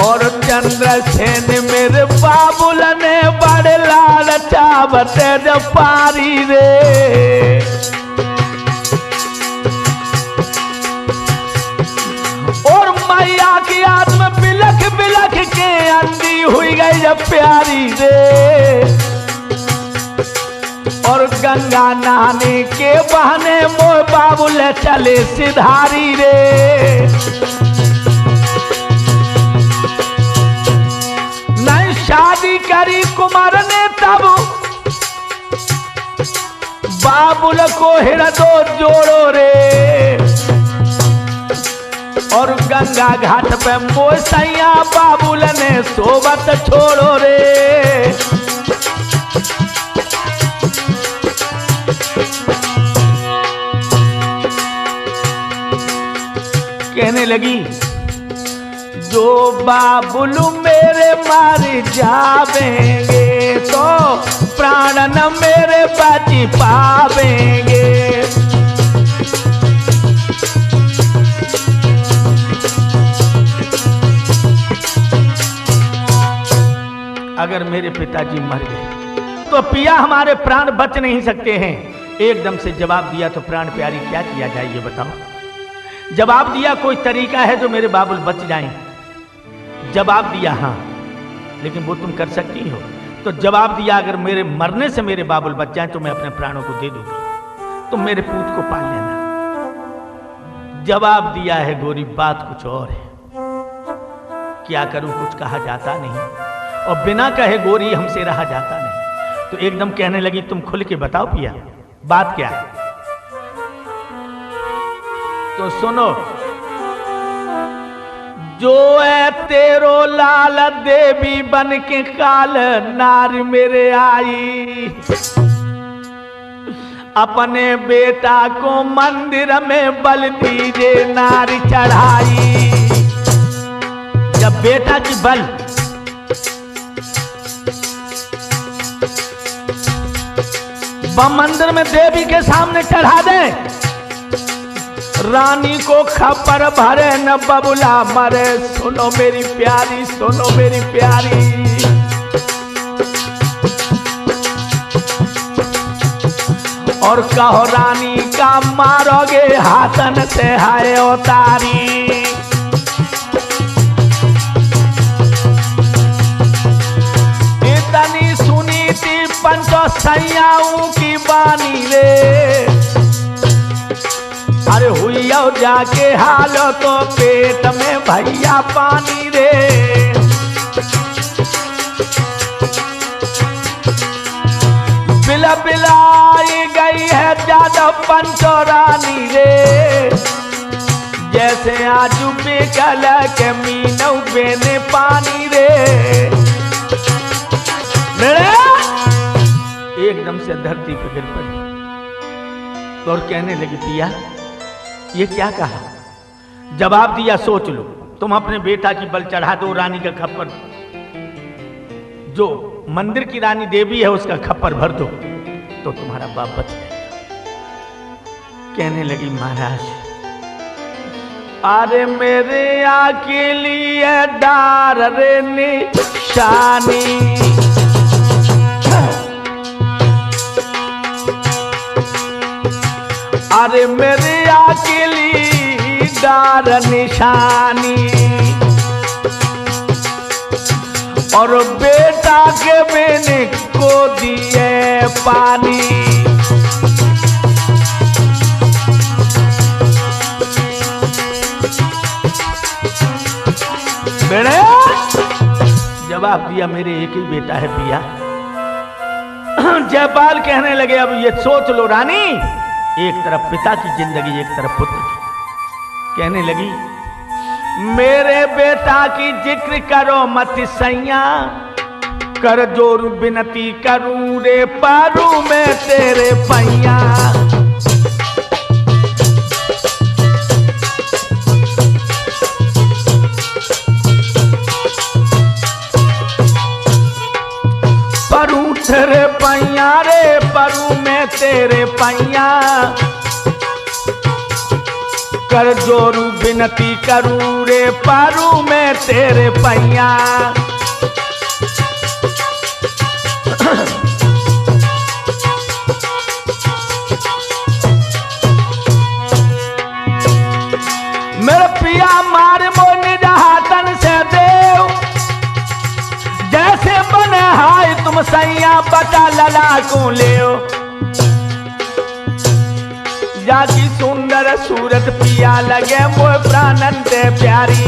और चंद्रसेन मेरे बाबुल ने बड़े लाल चावते जब पारी रे। और मैया की आत्मा बिलख बिलख के अंधी हुई गई जब प्यारी रे, और गंगा नहाने के बहाने मोह बाबुल चले सिधारी रे। नहीं शादी करी कुमार ने तब बाबुल को हृदय जोड़ो रे, और गंगा घाट पे मोसैया बाबुल ने सोबत छोड़ो रे। कहने लगी, जो बाबुल मेरे मार जावेंगे तो प्राण न मेरे बच पावेंगे। अगर मेरे पिताजी मर गए तो पिया हमारे प्राण बच नहीं सकते हैं। एकदम से जवाब दिया, तो प्राण प्यारी क्या किया जाए ये बताओ। जवाब दिया, कोई तरीका है जो मेरे बाबुल बच जाएं? जवाब दिया, हाँ, लेकिन वो तुम कर सकती हो। तो जवाब दिया, अगर मेरे मरने से मेरे बाबुल बच जाएं तो मैं अपने प्राणों को दे दूंगी, तुम मेरे पूत को पाल लेना। जवाब दिया है गोरी, बात कुछ और है। क्या करूं, कुछ कहा जाता नहीं, और बिना कहे गोरी हमसे रहा जाता नहीं। तो एकदम कहने लगी, तुम खुल के बताओ पिया, बात क्या है? तो सुनो, जो है तेरो लाल देवी बन के काल नार मेरे आई, अपने बेटा को मंदिर में बल दीजे नारी चढ़ाई। जब बेटा की बल मंदिर में देवी के सामने चढ़ा दे, रानी को खबर भरे न बबुला मरे। सुनो मेरी प्यारी, सुनो मेरी प्यारी, और कहो रानी का मारोगे हाथन से हाय उतारी। इतनी सुनी थी पंचो सैयाओं की बानी रे, अरे हुई जाके हालो तो पेट में भैया पानी रे। बिला बिलाई गई है ज्यादा पंचो रानी रे, जैसे आजू बेकल के मीनू बेने पानी रे। एकदम से धरती पे गिर पड़ी और कहने लगी, पिया ये क्या कहा? जवाब दिया, सोच लो, तुम अपने बेटा की बल चढ़ा दो, रानी का खप्पर, जो मंदिर की रानी देवी है उसका खप्पर भर दो तो तुम्हारा बाप बच जाएगा। कहने लगी, महाराज अरे मेरे आके लिए डार रे निशानी, अरे मेरे आके लिए डार निशानी, और बेटा के मैंने को दिए पानी। बेड़े जवाब दिया मेरे एक ही बेटा है पिया। जयपाल कहने लगे अब ये सोच लो रानी, एक तरफ पिता की जिंदगी एक तरफ पुत्र की। कहने लगी मेरे बेटा की जिक्र करो मत सैया, कर जोर विनती करूं रे पारू में तेरे पैया। परू तेरे पैया रे परू में तेरे पैया, कर जोरू विनती करूं रे पारू में तेरे पैया। मेरे पिया मार मोन हाथन से देव, जैसे बने हाय तुम सैया बता लला को ले। जाकी सुंदर सूरत पिया लगे मोह प्राणन ते प्यारी,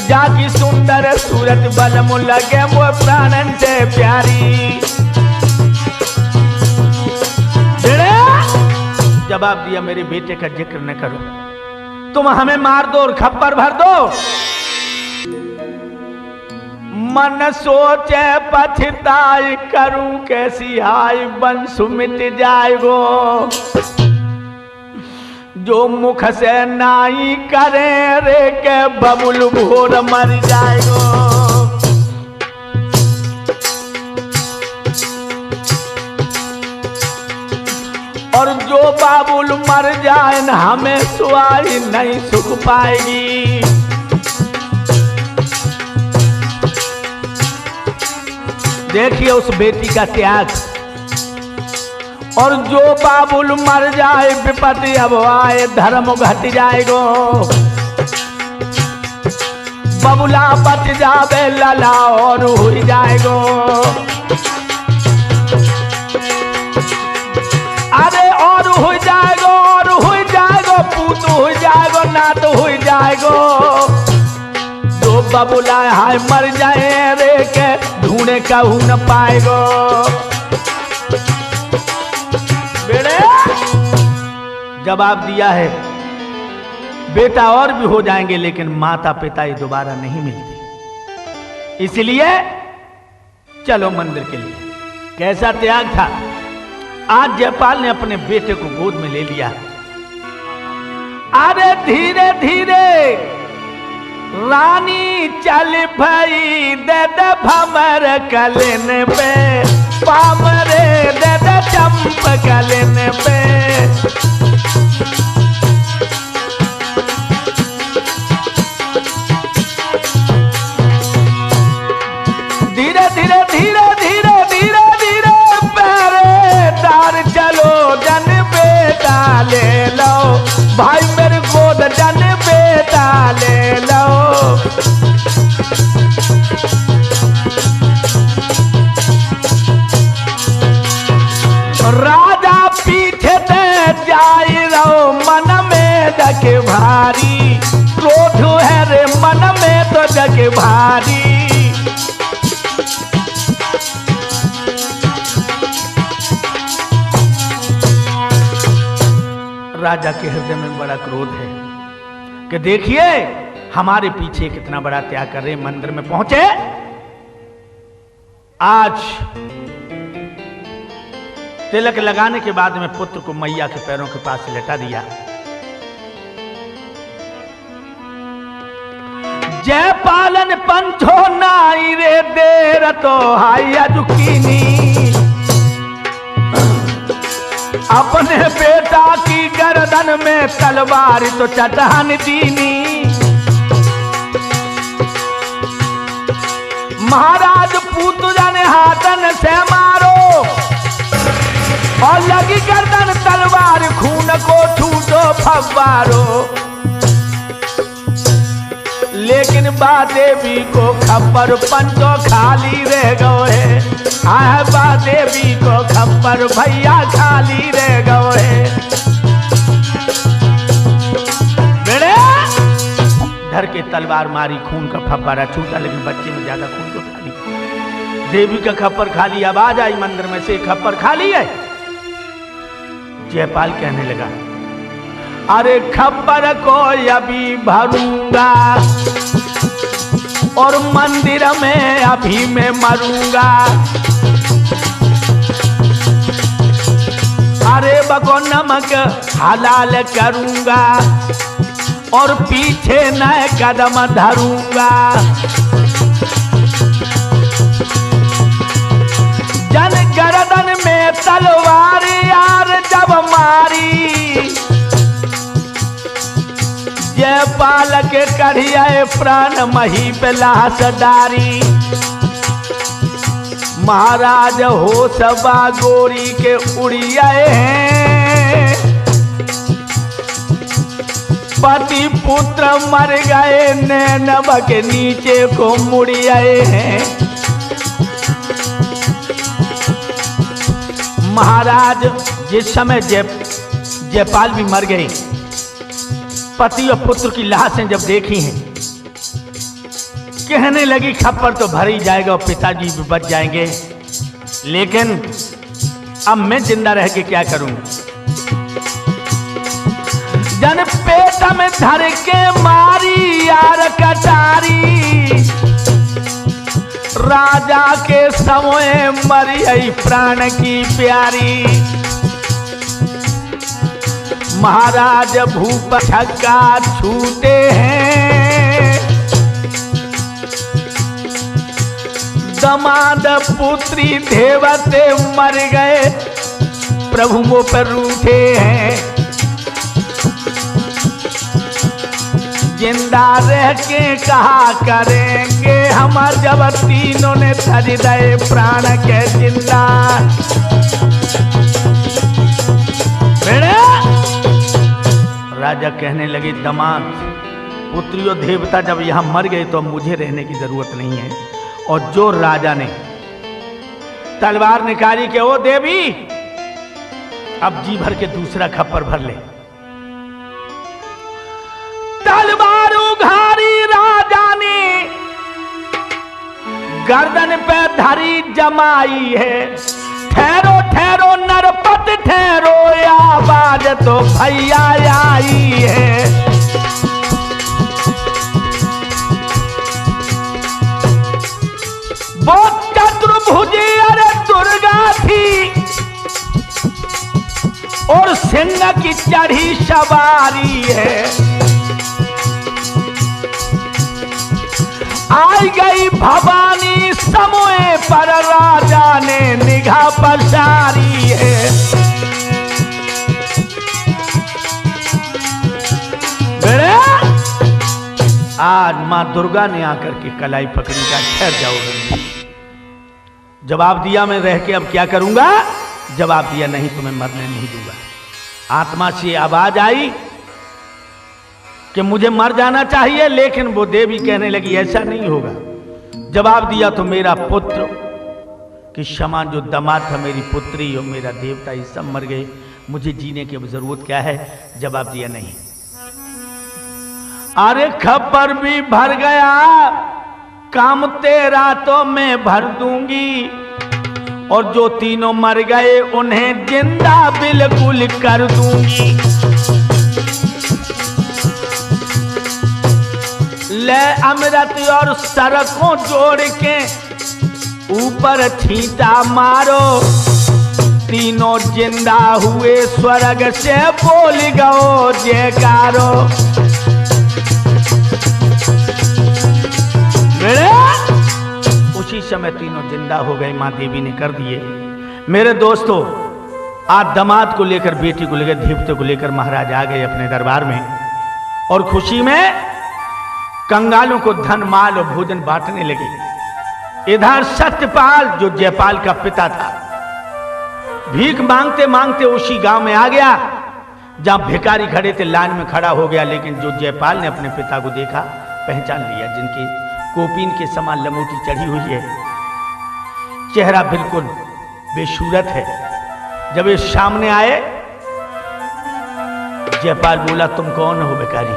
जाकी सुंदर सूरत बलम लगे मोह प्राणन से प्यारी। जवाब दिया मेरे बेटे का जिक्र न करो, तुम हमें मार दो और खप्पर भर दो। मन सोचे पछताई करूं कैसी हाय बंसु मिट जाएगो, जो मुख से नाई करे रे के बबुल भोर मर जाएगो। और जो बाबुल मर जाए न हमें सुहाई नहीं सुख पाएगी। देखिए उस बेटी का त्याग। और जो बाबुल मर जाए विपत्ति अब आए धर्म घट जाएगो, बबुला बच जावे लला और हो जाएगो। अरे और हो जाएगो और हो जाएगो, पूत हो जाएगो नात हो जाएगो। जो बबुला हाय मर जाए रे के ढूंढे कहू न पाएगो। बेड़े जवाब दिया है बेटा और भी हो जाएंगे लेकिन माता पिता ये दोबारा नहीं मिलती, इसलिए चलो मंदिर के लिए। कैसा त्याग था। आज जयपाल ने अपने बेटे को गोद में ले लिया। अरे धीरे धीरे रानी चल भई दे दे भमर कलन पे, पामरे दे दे चंप कलन पे। धीरे धीरे धीरे धीरे धीरे धीरे पैरे तार चलो जन बेटा ले लो, भाई मेरे गोद जन बेटा ले लो। राजा पीछे ते जाई रहो मन में जग भारी, क्रोध है रे मन में तो जग भारी। राजा के हृदय में बड़ा क्रोध है कि देखिए हमारे पीछे कितना बड़ा त्याग कर रहे। मंदिर में पहुंचे, आज तिलक लगाने के बाद में पुत्र को मैया के पैरों के पास से लेटा दिया। जयपालन पंथो नाई रे देर तो हाइया जुकीनी, अपने बेटा की गर्दन में तलवार तो चट्टान दीनी। महाराज पूतन हाथन से मारो और लगी गर्दन तलवार खून को छूटो फव्वारो। लेकिन बा देवी को खप्पर पंचो खाली रह गए, आए बा देवी को खप्पर भैया खाली रह गए। धर के तलवार मारी, खून का फव्वारा छूटा, लेकिन बच्चे में ज्यादा खून तो था नहीं। देवी का खप्पर खाली, आवाज आई मंदिर में से, खप्पर खाली है। जयपाल कहने लगा, अरे खप्पर को अभी भरूंगा और मंदिर में अभी मैं मरूंगा। अरे बको नमक हलाल करूंगा और पीछे न कदम धरूंगा। जन गर्दन में तलवार यार जब मारी, जयपाल के कढ़िया प्राण मही पे लाश डारी। महाराज हो सबा गोरी के उड़ियाए हैं, पति पुत्र मर गए, नैनव के नीचे को मुड़ियाए हैं। महाराज जिस समय जयपाल भी मर गए, पति और पुत्र की लाशें जब देखी हैं, कहने लगी खप्पर तो भर ही जाएगा और पिताजी भी बच जाएंगे, लेकिन अब मैं जिंदा रह के क्या करूंगा। जन पेट में धर के मारी यार कटारी, राजा के समय मरी प्राण की प्यारी। महाराज भूप छक्का छूटे हैं, दमाद पुत्री देवते मर गए, प्रभु मुँह पर रूठे हैं। जिंदा रह के कहा करेंगे हम, जब तीनों ने तज दे प्राण के जिंदा। राजा कहने लगे, दमाद पुत्री और देवता जब यहां मर गए तो अब मुझे रहने की जरूरत नहीं है। और जो राजा ने तलवार निकाली कि ओ देवी अब जी भर के दूसरा खप्पर भर ले, तलवार उघारी राजा ने गर्दन पे धरी जमाई है। ठहरो ठहरो नरपत ठहरो, आवाज तो भैया आई है। वो चतुर्भुज अरे दुर्गा थी और सिंह की चढ़ी सवारी है। आई गई भवानी समय पर, राजा ने निगाह पसारी है। आज मां दुर्गा ने आकर के कलाई पकड़ी, का ठहर जाओ बंदी। जवाब दिया मैं रह के अब क्या करूंगा, जवाब दिया नहीं तुम्हें मरने नहीं दूंगा। आत्मा से आवाज आई कि मुझे मर जाना चाहिए, लेकिन वो देवी कहने लगी ऐसा नहीं होगा। जवाब दिया तो मेरा पुत्र कि समान जो दामाद था, मेरी पुत्री और मेरा देवता, ये सब मर गए, मुझे जीने की अब जरूरत क्या है। जवाब दिया नहीं। अरे खबर भी भर गया, काम तेरा तो मैं भर दूंगी, और जो तीनों मर गए उन्हें जिंदा बिल्कुल कर दूंगी। ले अमृत और सरकों जोड़ के ऊपर छींटा मारो, तीनों जिंदा हुए स्वर्ग से बोल गओ जयकारो। उसी समय तीनों जिंदा हो गए, मां देवी ने कर दिए। मेरे दोस्तों, आज दामाद को लेकर, बेटी को लेकर, देवते को लेकर महाराज आ गए अपने दरबार में, और खुशी में कंगालों को धन माल और भोजन बांटने लगे। इधर सत्यपाल जो जयपाल का पिता था, भीख मांगते मांगते उसी गांव में आ गया जहां भिखारी खड़े थे, लाइन में खड़ा हो गया। लेकिन जो जयपाल ने अपने पिता को देखा, पहचान लिया, जिनके कोपीन के समान लंगोटी चढ़ी हुई है, चेहरा बिल्कुल बेसूरत है। जब ये सामने आए, जयपाल बोला तुम कौन हो भिखारी?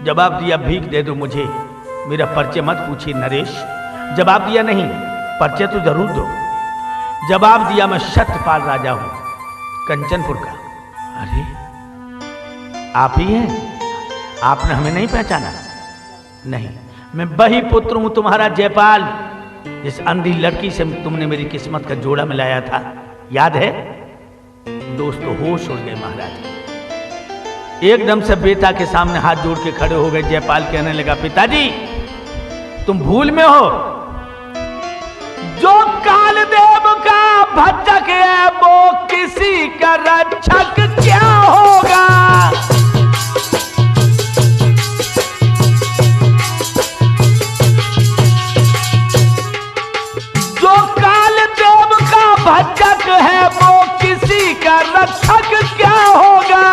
जवाब दिया भीख दे दो मुझे, मेरा परिचय मत पूछिए नरेश। जवाब दिया नहीं, परिचय तो जरूर दो। जवाब दिया मैं सत्यपाल राजा हूं कंचनपुर का। अरे आप ही हैं? आपने हमें नहीं पहचाना? नहीं, मैं वही पुत्र हूं तुम्हारा जयपाल, जिस अंधी लड़की से तुमने मेरी किस्मत का जोड़ा मिलाया था, याद है? दोस्तों होश उड़ गए महाराज। एकदम से बेटा के सामने हाथ जोड़ के खड़े हो गए। जयपाल कहने लगा, पिताजी तुम भूल में हो, जो कालदेव का भक्षक है वो किसी का रक्षक क्या होगा? जो कालदेव का भक्षक है वो किसी का रक्षक क्या होगा?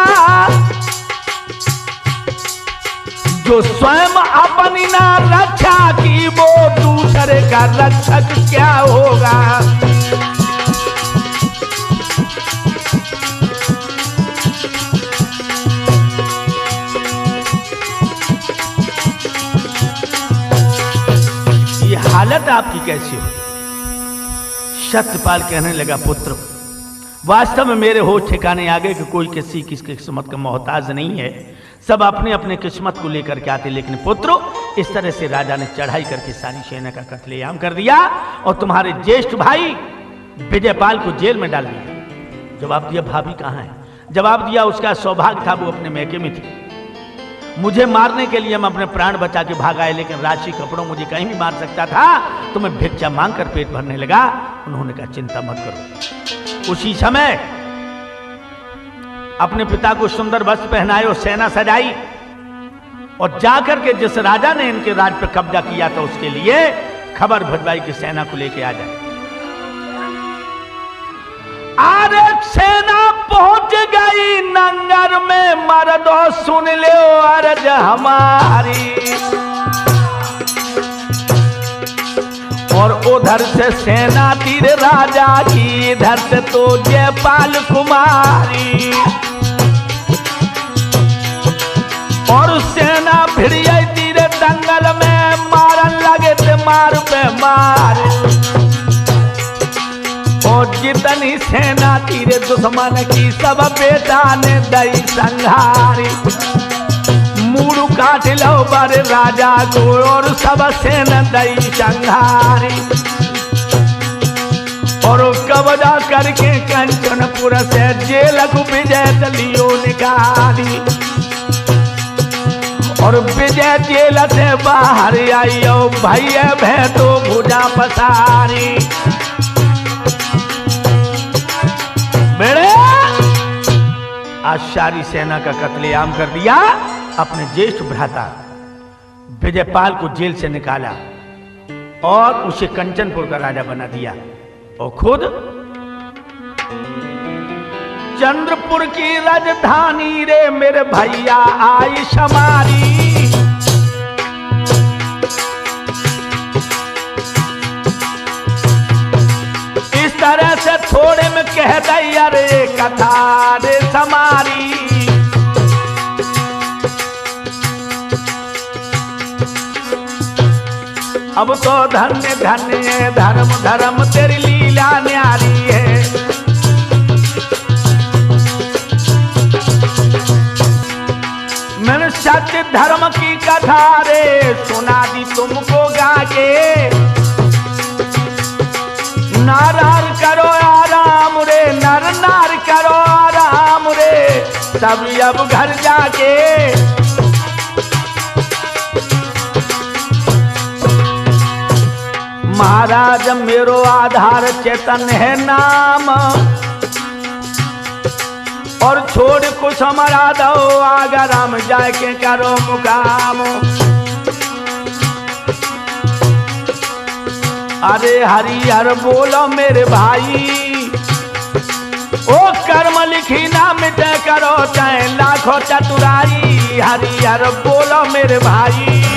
जो स्वयं अपनी ना रक्षा की वो दूसरे का रक्षक क्या होगा? ये हालत आपकी कैसी हो? सत्यपाल कहने लगा, पुत्र वास्तव में मेरे होश ठिकाने आ गए कि कोई किसी की किस्मत का मोहताज नहीं है, सब अपने अपने किस्मत को लेकर के आते। लेकिन पुत्र इस तरह से राजा ने चढ़ाई करके सारी सेना का कत्लेआम कर दिया और तुम्हारे ज्येष्ठ भाई विजयपाल को जेल में डाल दिया। जवाब दिया, भाभी कहाँ है? जवाब दिया, उसका सौभाग्य था वो अपने मैके में थी, मुझे मारने के लिए मैं अपने प्राण बचा के भाग आए, लेकिन राशि कपड़ों मुझे कहीं भी मार सकता था, तो मैं भिक्षा मांग कर पेट भरने लगा। उन्होंने कहा, चिंता मत करो। उसी समय अपने पिता को सुंदर वस्त्र पहनाए और सेना सजाई और जाकर के जिस राजा ने इनके राज पर कब्जा किया था उसके लिए खबर भिजवाई कि सेना को लेके आ जाए। अरे सेना पहुंच गई नंगर में, मर्दो सुन लो अर्ज हमारी। और उधर से सेना तीर राजा की, इधर से तो जयपाल कुमारी। और सेना भिड़ गई तीर दंगल में, मारन लगे थे मार पे मार। और जितनी सेना तीर दुश्मन की सब बेटा ने दई संघारी। मूड़ काट लो बर राजा को और सब सेना दई संघारी। और कब्जा करके कंचनपुर से जेल को विजय दलियो निकाली। और विजय जेल से बाहर आई भैया भेटो भुजा पसारी। मेरे आज सारी सेना का कत्लेआम कर दिया। अपने ज्येष्ठ भ्राता विजयपाल को जेल से निकाला और उसे कंचनपुर का राजा बना दिया और खुद चंद्रपुर की राजधानी रे मेरे भैया आई समारी। इस तरह से थोड़े में कह दैया रे कथा रे समारी। अब तो धन्य धन्य धर्म धर्म तेरी लीला न्यारी है। मैंने सत्य धर्म की कथा रे सुना दी तुमको गा के। नार करो आराम रे, नर नार करो आराम रे, सब अब घर जाके। महाराज मेरो आधार चेतन है नाम, और छोड़ कुछ हमारा दो अगर हम जाके करो मुकाम। अरे हरिहर बोलो मेरे भाई, ओ कर्म लिखी ना मिटे करो चाहे लाखों चतुराई। हरिहर बोलो मेरे भाई।